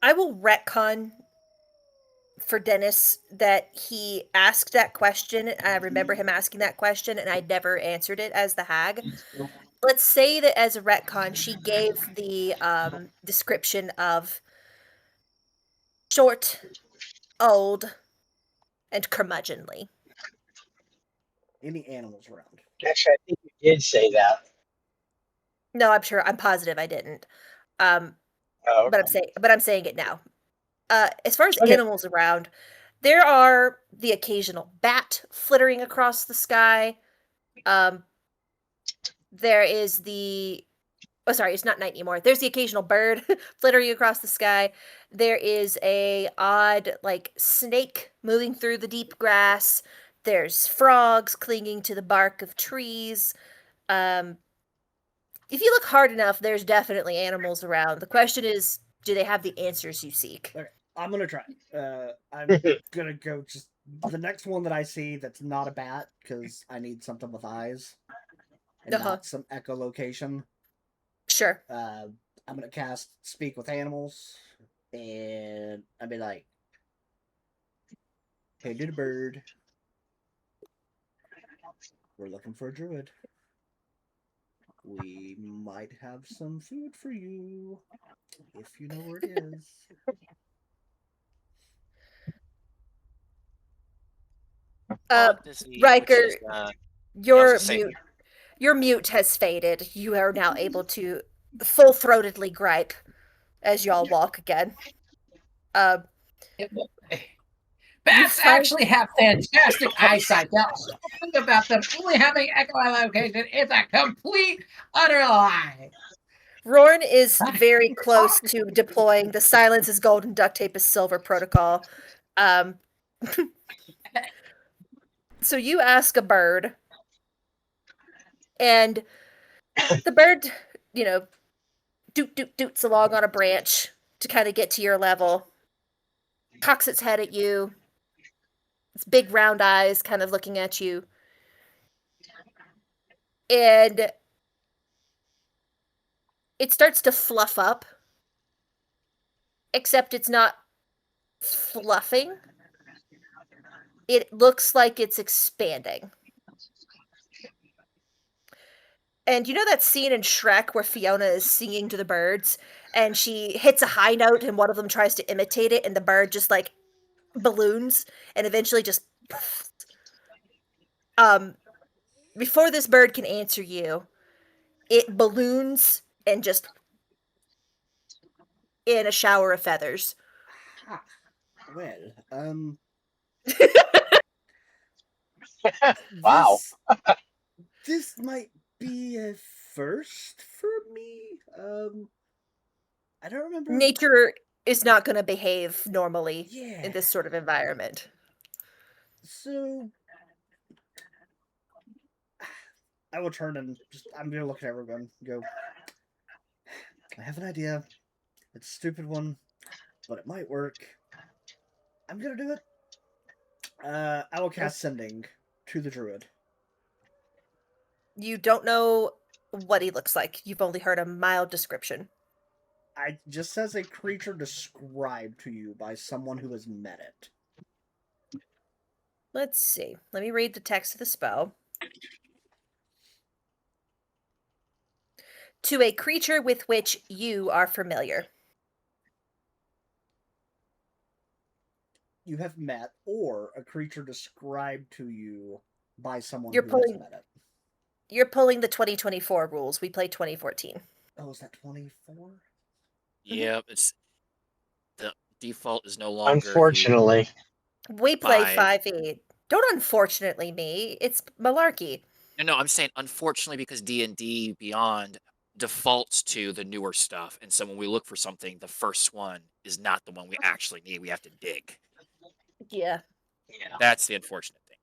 I will retcon for Dennis that he asked that question. I remember him asking that question, and I never answered it as the hag. Let's say that as a retcon, she gave the description of short, old, and curmudgeonly. Any animals around? Actually, I think you did say that. No, I'm positive I didn't. Um, Oh, but okay. I'm saying it now. As far as Okay. animals around, there are the occasional bat flittering across the sky. Um, there is the oh, sorry, it's not night anymore. There's the occasional bird flittering across the sky. There is a odd like snake moving through the deep grass. There's frogs clinging to the bark of trees. Um, if you look hard enough, there's definitely animals around. The question is, do they have the answers you seek? Okay, I'm gonna try. I'm gonna go just the next one that I see that's not a bat because I need something with eyes and Uh-huh. not some echolocation. Sure. I'm gonna cast Speak with Animals, and I'd be like, "Hey, dude, bird, we're looking for a druid. We might have some food for you if you know where it is." Uh, Which is, Riker, I was your gonna say, mute your mute has faded. You are now able to full-throatedly gripe as y'all walk again. Uh, you Bats find actually have fantastic eyesight. Now, think about them only having echolocation is a complete, utter lie. Rorn is very close to deploying the silence is gold and duct tape is silver protocol. Um, so you ask a bird, and the bird, you know, doots along on a branch to kind of get to your level, cocks its head at you, its big round eyes kind of looking at you, and it starts to fluff up, except it's not fluffing. It looks like it's expanding. And you know that scene in Shrek where Fiona is singing to the birds and she hits a high note and one of them tries to imitate it and the bird just like balloons and eventually just um before this bird can answer you, it balloons and just in a shower of feathers. Ha. Well, Wow. this might be a first for me. I don't remember. Nature is not going to behave normally Yeah. in this sort of environment. So I will turn and I'm gonna look at everyone and go, I have an idea. It's a stupid one, but it might work. I'm gonna do it. I will cast Sending to the druid. You don't know what he looks like. You've only heard a mild description. I just says a creature described to you by someone who has met it. Let's see. Let me read the text of the spell. To a creature with which you are familiar. You have met, or a creature described to you by someone You're who has pulling met it. You're pulling the 2024 rules. We played 2014. Oh, is that 24? Yep, it's the default is no longer Unfortunately. We play 5. 5e. Don't unfortunately me. It's malarkey. No, I'm saying unfortunately because D&D Beyond defaults to the newer stuff, and so when we look for something, the first one is not the one we actually need. We have to dig. Yeah. That's the unfortunate thing.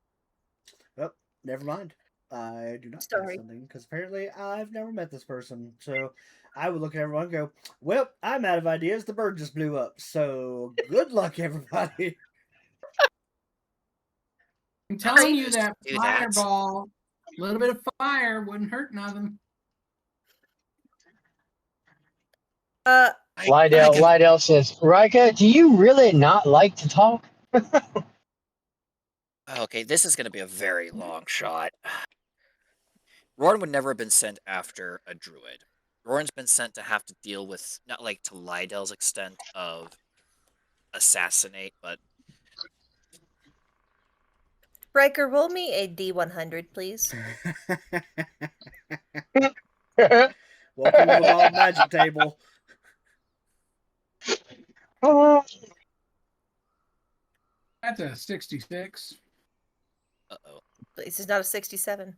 Oh, never mind. I do not cast Sorry. Sending because apparently I've never met this person. So I would look at everyone and go, well, I'm out of ideas. The bird just blew up. So good luck, everybody. I'm telling you supposed that to do that. fireball, a little bit of fire wouldn't hurt nothing. Lydell says, Rika, do you really not like to talk? Okay, this is going to be a very long shot. Roran would never have been sent after a druid. Roran's been sent to have to deal with, not like to Lydell's extent of assassinate, but Riker, roll me a D100, please. Welcome to the Wild Magic table. That's a 66. uh-oh. This is not a 67.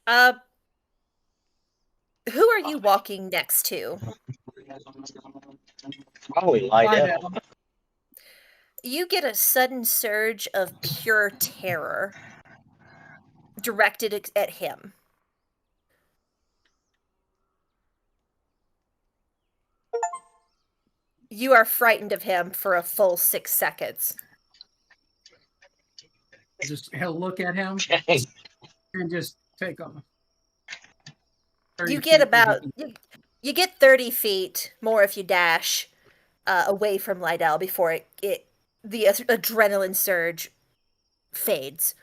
Who are you walking next to? Probably Lydell. You get a sudden surge of pure terror directed at him. You are frightened of him for a full 6 seconds. He'll look at him and just take off. You get about you get 30 feet more if you dash away from Lydell before the adrenaline surge fades.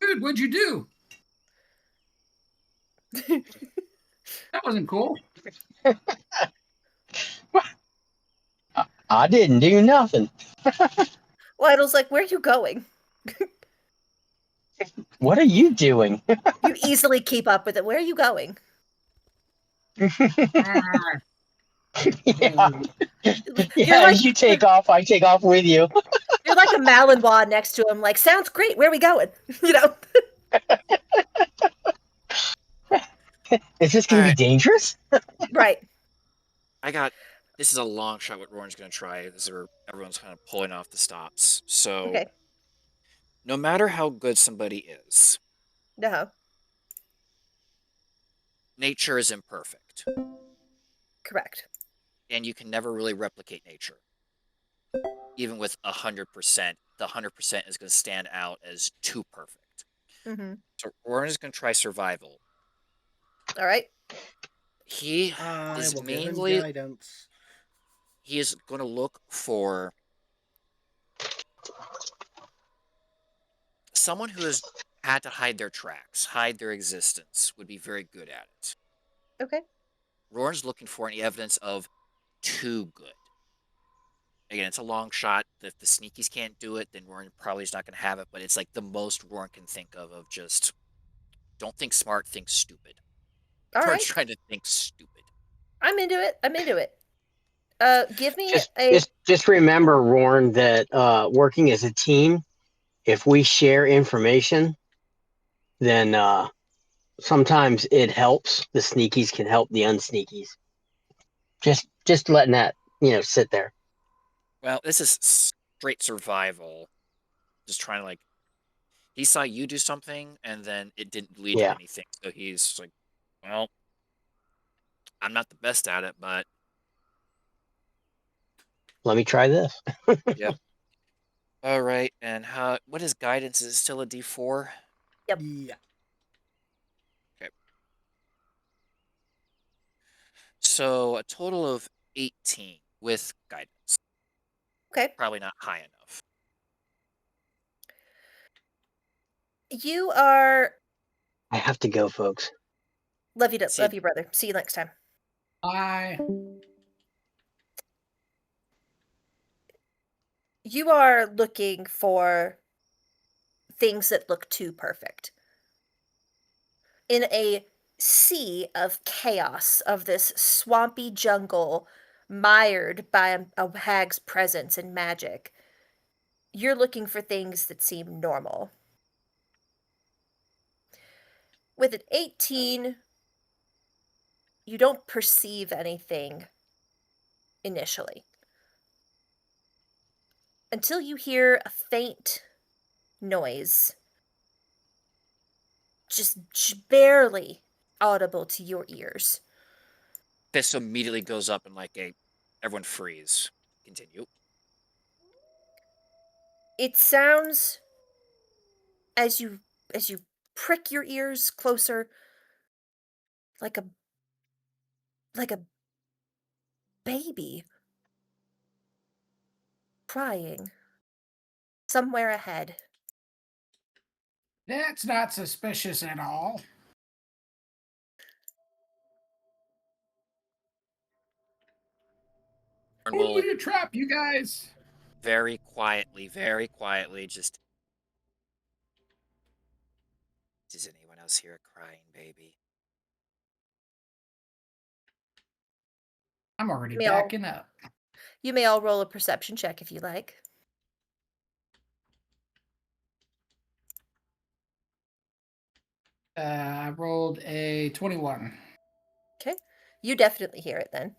Dude, what'd you do? That wasn't cool. I didn't do nothing. Lydell's like, where are you going? What are you doing? You easily keep up with it. Where are you going? Yeah, You're like, as you take off, I take off with you. you're like a Malinois next to him, like, sounds great. Where are we going? You know? Is this going to be dangerous? Right. This is a long shot what Roran's going to try. Everyone's kind of pulling off the stops. So, Okay. no matter how good somebody is, No. nature is imperfect. Correct. And you can never really replicate nature. Even with 100%, the 100% is going to stand out as too perfect. Mm-hmm. So Roran is going to try survival. All right. He is mainly guidance. He is going to look for someone who has had to hide their tracks, hide their existence, would be very good at it. Okay. Roran's looking for any evidence of too good. Again, it's a long shot. If the sneakies can't do it, then Roran probably is not going to have it, but it's like the most Roran can think of just Don't think smart, think stupid. All We're right. trying to think stupid. I'm into it. I'm into it. Give me Just a just just remember, Warren, that working as a team, if we share information, then sometimes it helps. The sneakies can help the unsneakies. Just letting that sit there. Well, this is straight survival. Just trying to like he saw you do something and then it didn't lead to Yeah. anything. So he's like, well, I'm not the best at it, but Let me try this. yep. All right. And what is guidance? Is it still a D4? Yep. Yeah. Okay. So a total of 18 with guidance. Okay. Probably not high enough. You are I have to go, folks. See, love you, brother. See you next time. I You are looking for things that look too perfect. In a sea of chaos of this swampy jungle mired by a hag's presence and magic, you're looking for things that seem normal. With an 18, you don't perceive anything initially until you hear a faint noise, just barely audible to your ears. fist immediately goes up and like a everyone freeze. Continue. It sounds as you prick your ears closer like a baby crying somewhere ahead. That's not suspicious at all. And will Totally a trap, you guys. very quietly just does anyone else hear a crying baby? I'm already You may all backing up. you may all roll a perception check if you like. I rolled a 21. Okay. You definitely hear it then.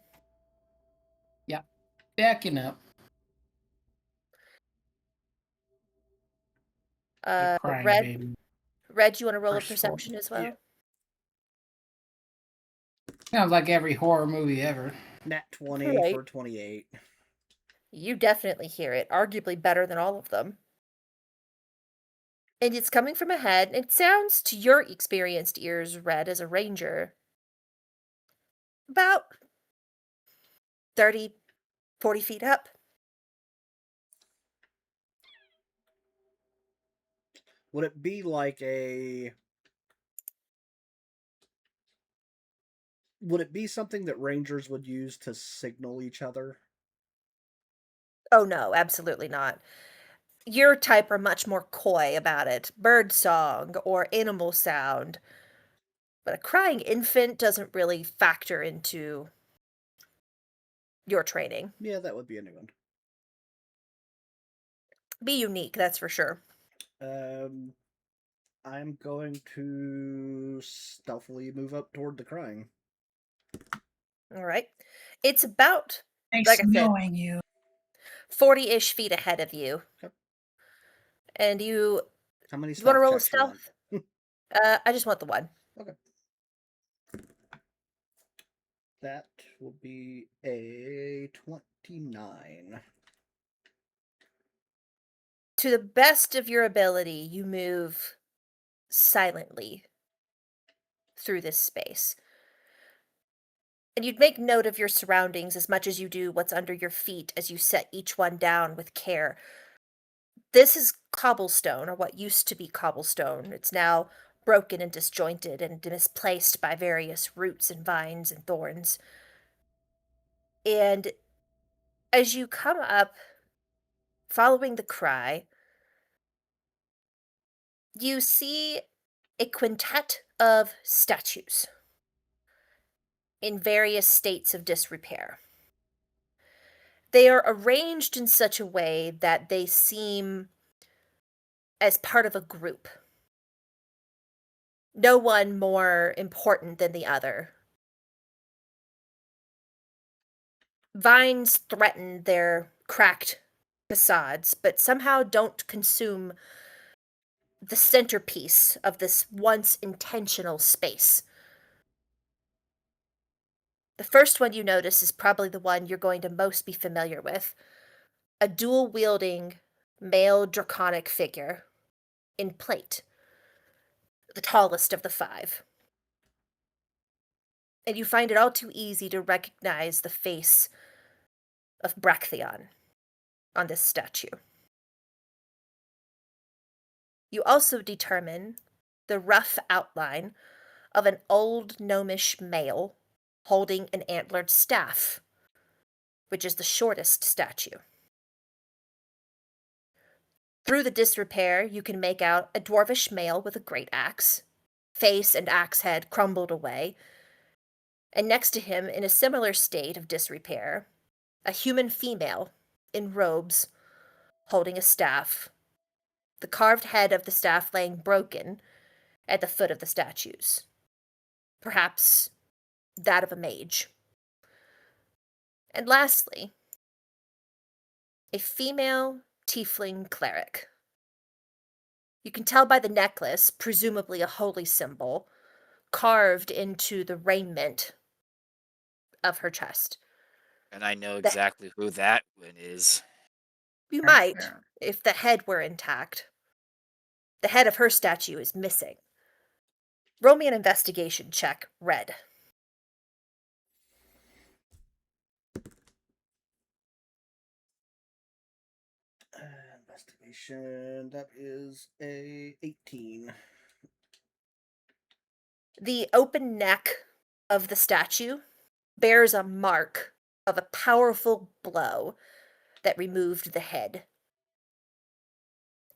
Yeah, backing up. A crying Red, baby. you want to roll a perception as Yeah. well? Sounds like every horror movie ever. Nat 20 Right. for 28. You definitely hear it, arguably better than all of them. And it's coming from ahead. It sounds to your experienced ears, Red, as a ranger, about 30, 40 feet up. Would it be like a. Would it be something that rangers would use to signal each other? Oh no, absolutely not. Your type are much more coy about it. Bird song or animal sound. But a crying infant doesn't really factor into your training. Yeah, that would be a new one. Be unique, that's for sure. Um, I'm going to stealthily move up toward the crying. All right. It's about, Nice like I said, knowing you. 40-ish feet ahead of you. Okay. And you How many want to stealth roll a checks you want? stealth? I just want the one. Okay. That will be a 29. To the best of your ability, you move silently through this space. And you'd make note of your surroundings as much as you do what's under your feet as you set each one down with care. This is cobblestone, or what used to be cobblestone. It's now broken and disjointed and misplaced by various roots and vines and thorns. And as you come up, following the cry, you see a quintet of statues in various states of disrepair. They are arranged in such a way that they seem as part of a group. No one more important than the other. Vines threaten their cracked facades, but somehow don't consume the centerpiece of this once intentional space. The first one you notice is probably the one you're going to most be familiar with, a dual wielding male draconic figure in plate, the tallest of the five. And you find it all too easy to recognize the face of Bractheon on this statue. You also determine the rough outline of an old gnomish male holding an antlered staff, which is the shortest statue. Through the disrepair, you can make out a dwarvish male with a great axe, face and axe head crumbled away, and next to him, in a similar state of disrepair, a human female in robes holding a staff, the carved head of the staff laying broken at the foot of the statues. Perhaps that of a mage. And lastly, a female tiefling cleric. You can tell by the necklace, presumably a holy symbol, carved into the raiment of her chest. And I know The, exactly who that one is. you Right might, there. if the head were intact. The head of her statue is missing. Roll me an investigation check, Red. Investigation. That is a 18. The open neck of the statue bears a mark of a powerful blow that removed the head.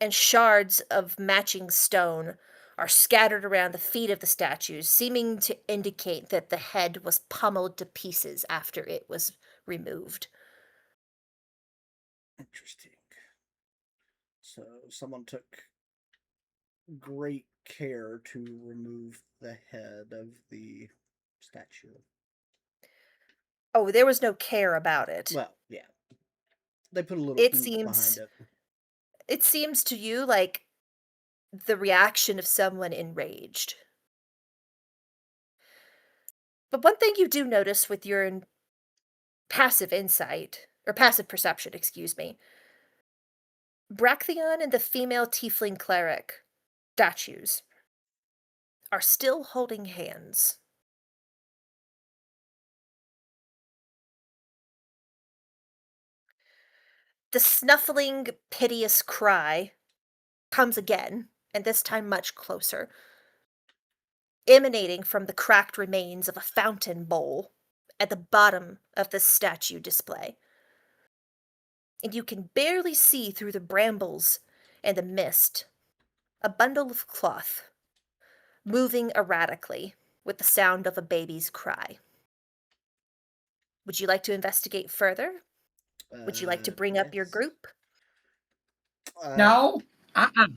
And shards of matching stone are scattered around the feet of the statues, seeming to indicate that the head was pummeled to pieces after it was removed. Interesting. So someone took great care to remove the head of the statue. Oh, there was no care about it. Well, yeah. They put a little It oomph behind seems it. it seems to you like the reaction of someone enraged. But one thing you do notice with your passive insight, or passive perception, excuse me, Bractheon and the female tiefling cleric statues are still holding hands. The snuffling, piteous cry comes again, and this time much closer, emanating from the cracked remains of a fountain bowl at the bottom of the statue display. And you can barely see through the brambles and the mist a bundle of cloth moving erratically with the sound of a baby's cry. Would you like to investigate further? Would you like to bring up your Yes. group? No. Uh-uh.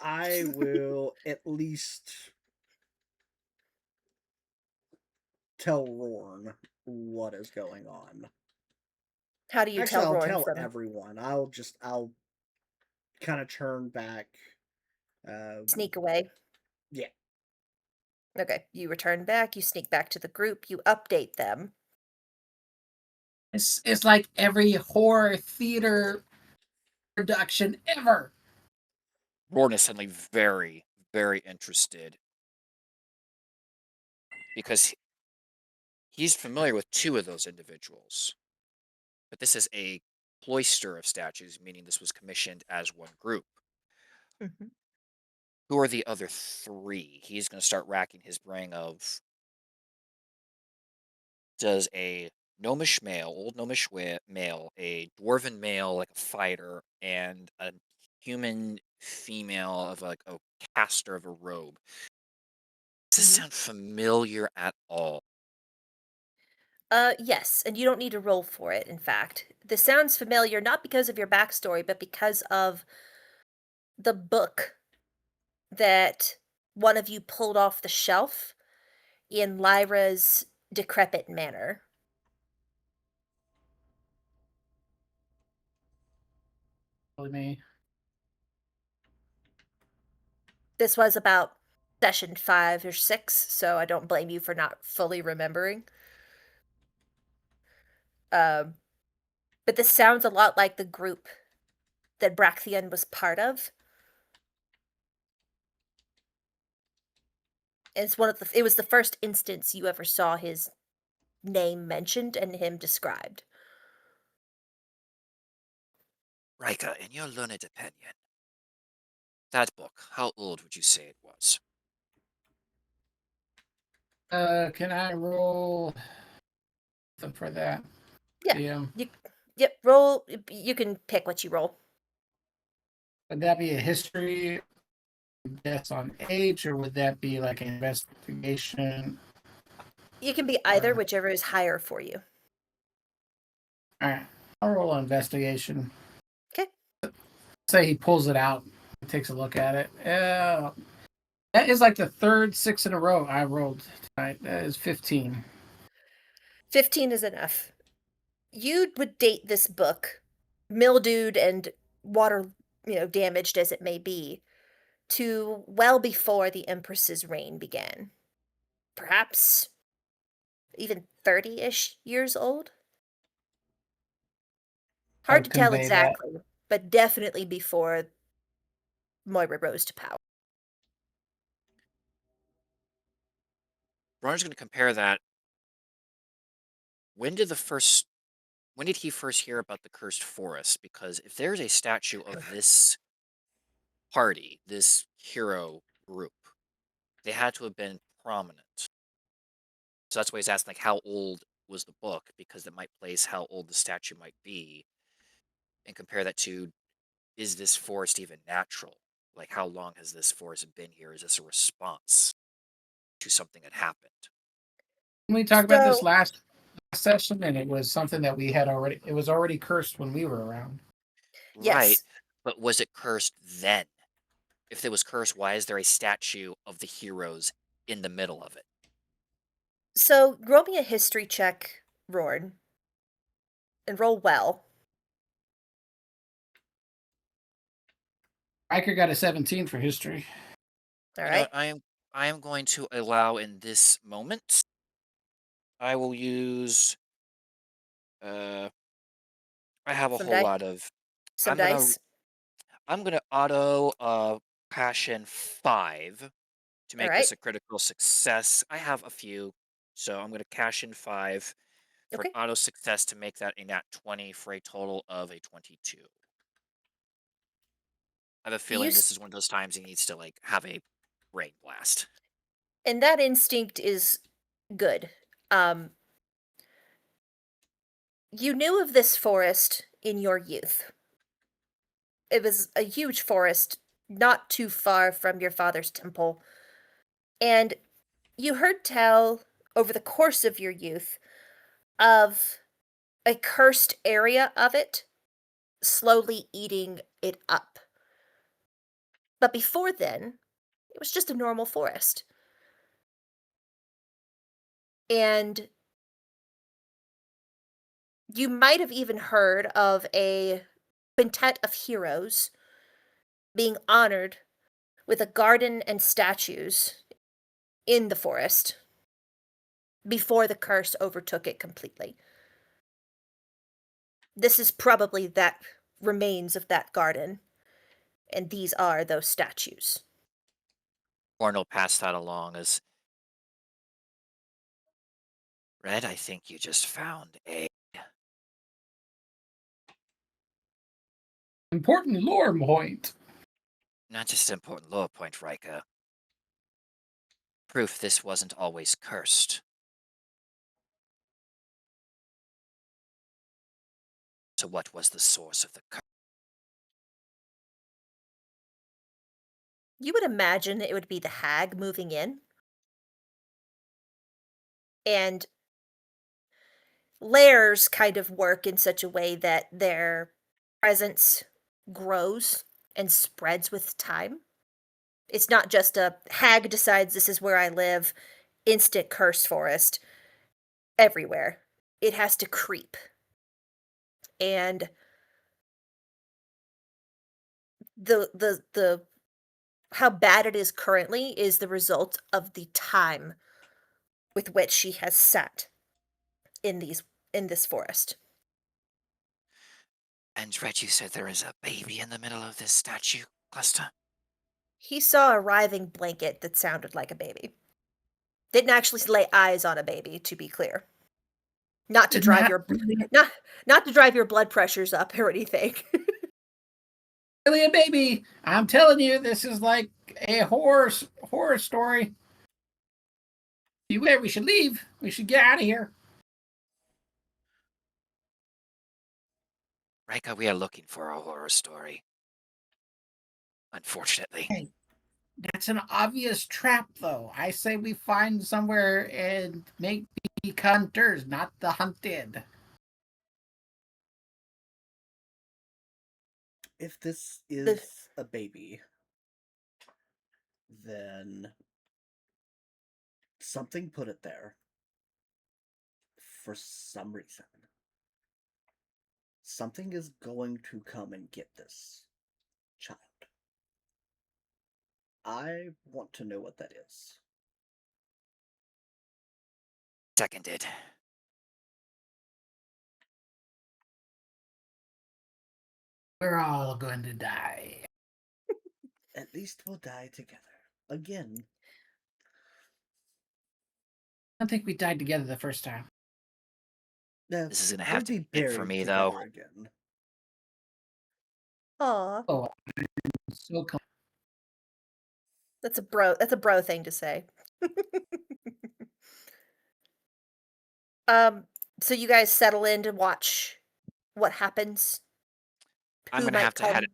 I will at least tell Rorn what is going on. How do you Actually, tell I'll Roran tell from everyone. I'll kind of turn back. sneak away? Yeah. Okay, you return back, you sneak back to the group, you update them. It's like every horror theater production ever. Gordon is suddenly very, very interested because he's familiar with two of those individuals. But this is a cloister of statues, meaning this was commissioned as one group. Mhm. Who are the other three? He's going to start racking his brain of, does a gnomish male, old gnomish male, a dwarven male like a fighter, and a human female of like a caster of a robe. Does this Mhm. sound familiar at all? Yes, and you don't need to roll for it, in fact. This sounds familiar not because of your backstory, but because of the book that one of you pulled off the shelf in Lyra's decrepit manor. Really me. This was about session 5 or 6, so I don't blame you for not fully remembering. Um, but this sounds a lot like the group that Brachthian was part of. It's one of the it was the first instance you ever saw his name mentioned and him described. Rika, in your learned opinion, that book, how old would you say it was? Can I roll something for that? Yeah. Yeah. You yep, roll you can pick what you roll. Would that be a history based on age, or would that be like an investigation? You can be either, Or whichever is higher for you. all right, I'll roll an investigation. Okay. Say he pulls it out, takes a look at it. That is like the third 6 in a row I rolled tonight. That is 15. 15 is enough. You would date this book, mildewed and water, damaged as it may be, to well before the Empress's reign began. Perhaps even 30-ish years old? I Hard to would tell convey that. exactly, but definitely before Moira rose to power. Bronner's going to compare that. When did the first when did he first hear about the cursed forest? Because if there's a statue of this party, this hero group, they had to have been prominent. So that's why he's asking, like, how old was the book? Because it might place how old the statue might be, and compare that to, is this forest even natural? Like, how long has this forest been here? Is this a response to something that happened? We talked about this So, last session, and it was something that we had already. It was already cursed when we were around. Right, yes. but was it cursed then? If it was cursed, why is there a statue of the heroes in the middle of it? So, roll me a history check, Rorn, and roll well. Riker got a 17 for history. All You know, right. I am going to allow in this moment. I will use. Uh, I have a Some whole die, lot of. some I'm gonna. dice. I'm gonna auto passion 5 to All make right. this a critical success. I have a few, so I'm gonna cash in 5 for an Okay. auto success to make that a nat 20 for a total of a 22. I have a You feeling this is one of those times he needs to like have a brain blast. and that instinct is good. Um, you knew of this forest in your youth. It was a huge forest not too far from your father's temple, and you heard tell over the course of your youth of a cursed area of it slowly eating it up. But before then, it was just a normal forest. And you might have even heard of a quintet of heroes being honored with a garden and statues in the forest before the curse overtook it completely. This is probably that remains of that garden, and these are those statues. Warren will pass that along as Red. I think you just found a Important lore point. not just important lower point, Rika. Proof this wasn't always cursed. So what was the source of the curse? You would imagine it would be the hag moving in. And lairs kind of work in such a way that their presence grows and spreads with time. It's not just a hag decides this is where I live, instant curse forest everywhere. It has to creep. And the how bad it is currently is the result of the time with which she has sat in this forest. And Red, you said there is a baby in the middle of this statue cluster? He saw a writhing blanket that sounded like a baby. Didn't actually lay eyes on a baby, to be clear. Not to Did drive not your really, not to drive your blood pressures up or anything. really a baby. I'm telling you, this is like a horror story. Beware, we should leave. We should get out of here. Rika, we are looking for a horror story. Unfortunately. Hey, that's an obvious trap, though. I say we find somewhere and make be hunters, not the hunted. If this The is a baby, then something put it there for some reason. Something is going to come and get this child. I want to know what that is. Seconded. We're all going to die. At least we'll die together. Again. I don't think we died together the first time. No, This is gonna we'll have to be be it buried for me, together though. again. Aw, Oh, so that's a bro thing to say. Um, so you guys settle in to watch what happens, I'm who gonna might have to head. come.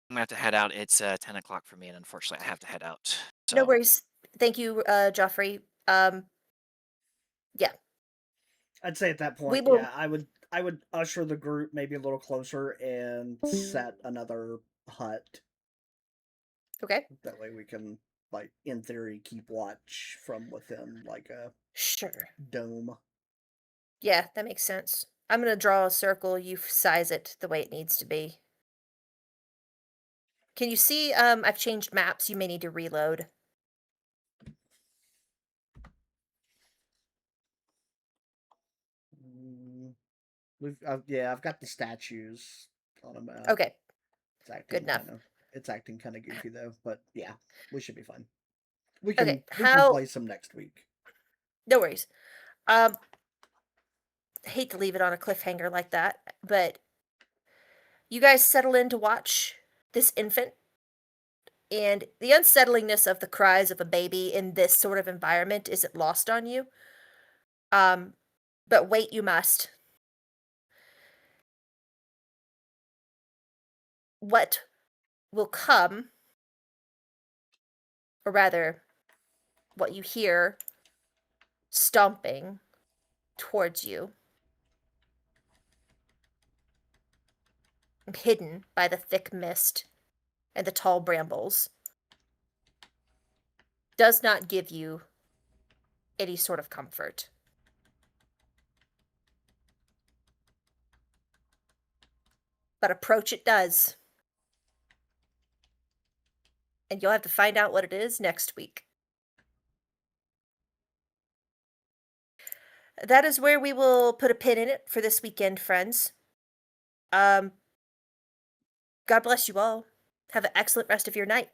I'm gonna have to head out. It's 10 o'clock for me, and unfortunately, I have to head out. No So worries. Thank you, Joffrey. Yeah, I'd say at that we point, will. yeah, I would usher the group maybe a little closer and set another hut. Okay, That way we can, like, in theory, keep watch from within like a sure. dome. Yeah, that makes sense. I'm gonna draw a circle. You size it the way it needs to be. Can you see? I've changed maps. You may need to reload. Mm, yeah, I've got the statues on a map. Okay, It's good acting enough. kind of it's acting kind of goofy though, but yeah, we should be fine. We Okay, can we can how? play some next week. No worries. Um, hate to leave it on a cliffhanger like that, but you guys settle in to watch this infant, and the unsettlingness of the cries of a baby in this sort of environment isn't lost on you. Um, but wait, you must. What will come, or rather, what you hear stomping towards you, hidden by the thick mist and the tall brambles, does not give you any sort of comfort. But approach it does. And you'll have to find out what it is next week. That is where we will put a pin in it for this weekend, friends. Um, God bless you all. Have an excellent rest of your night.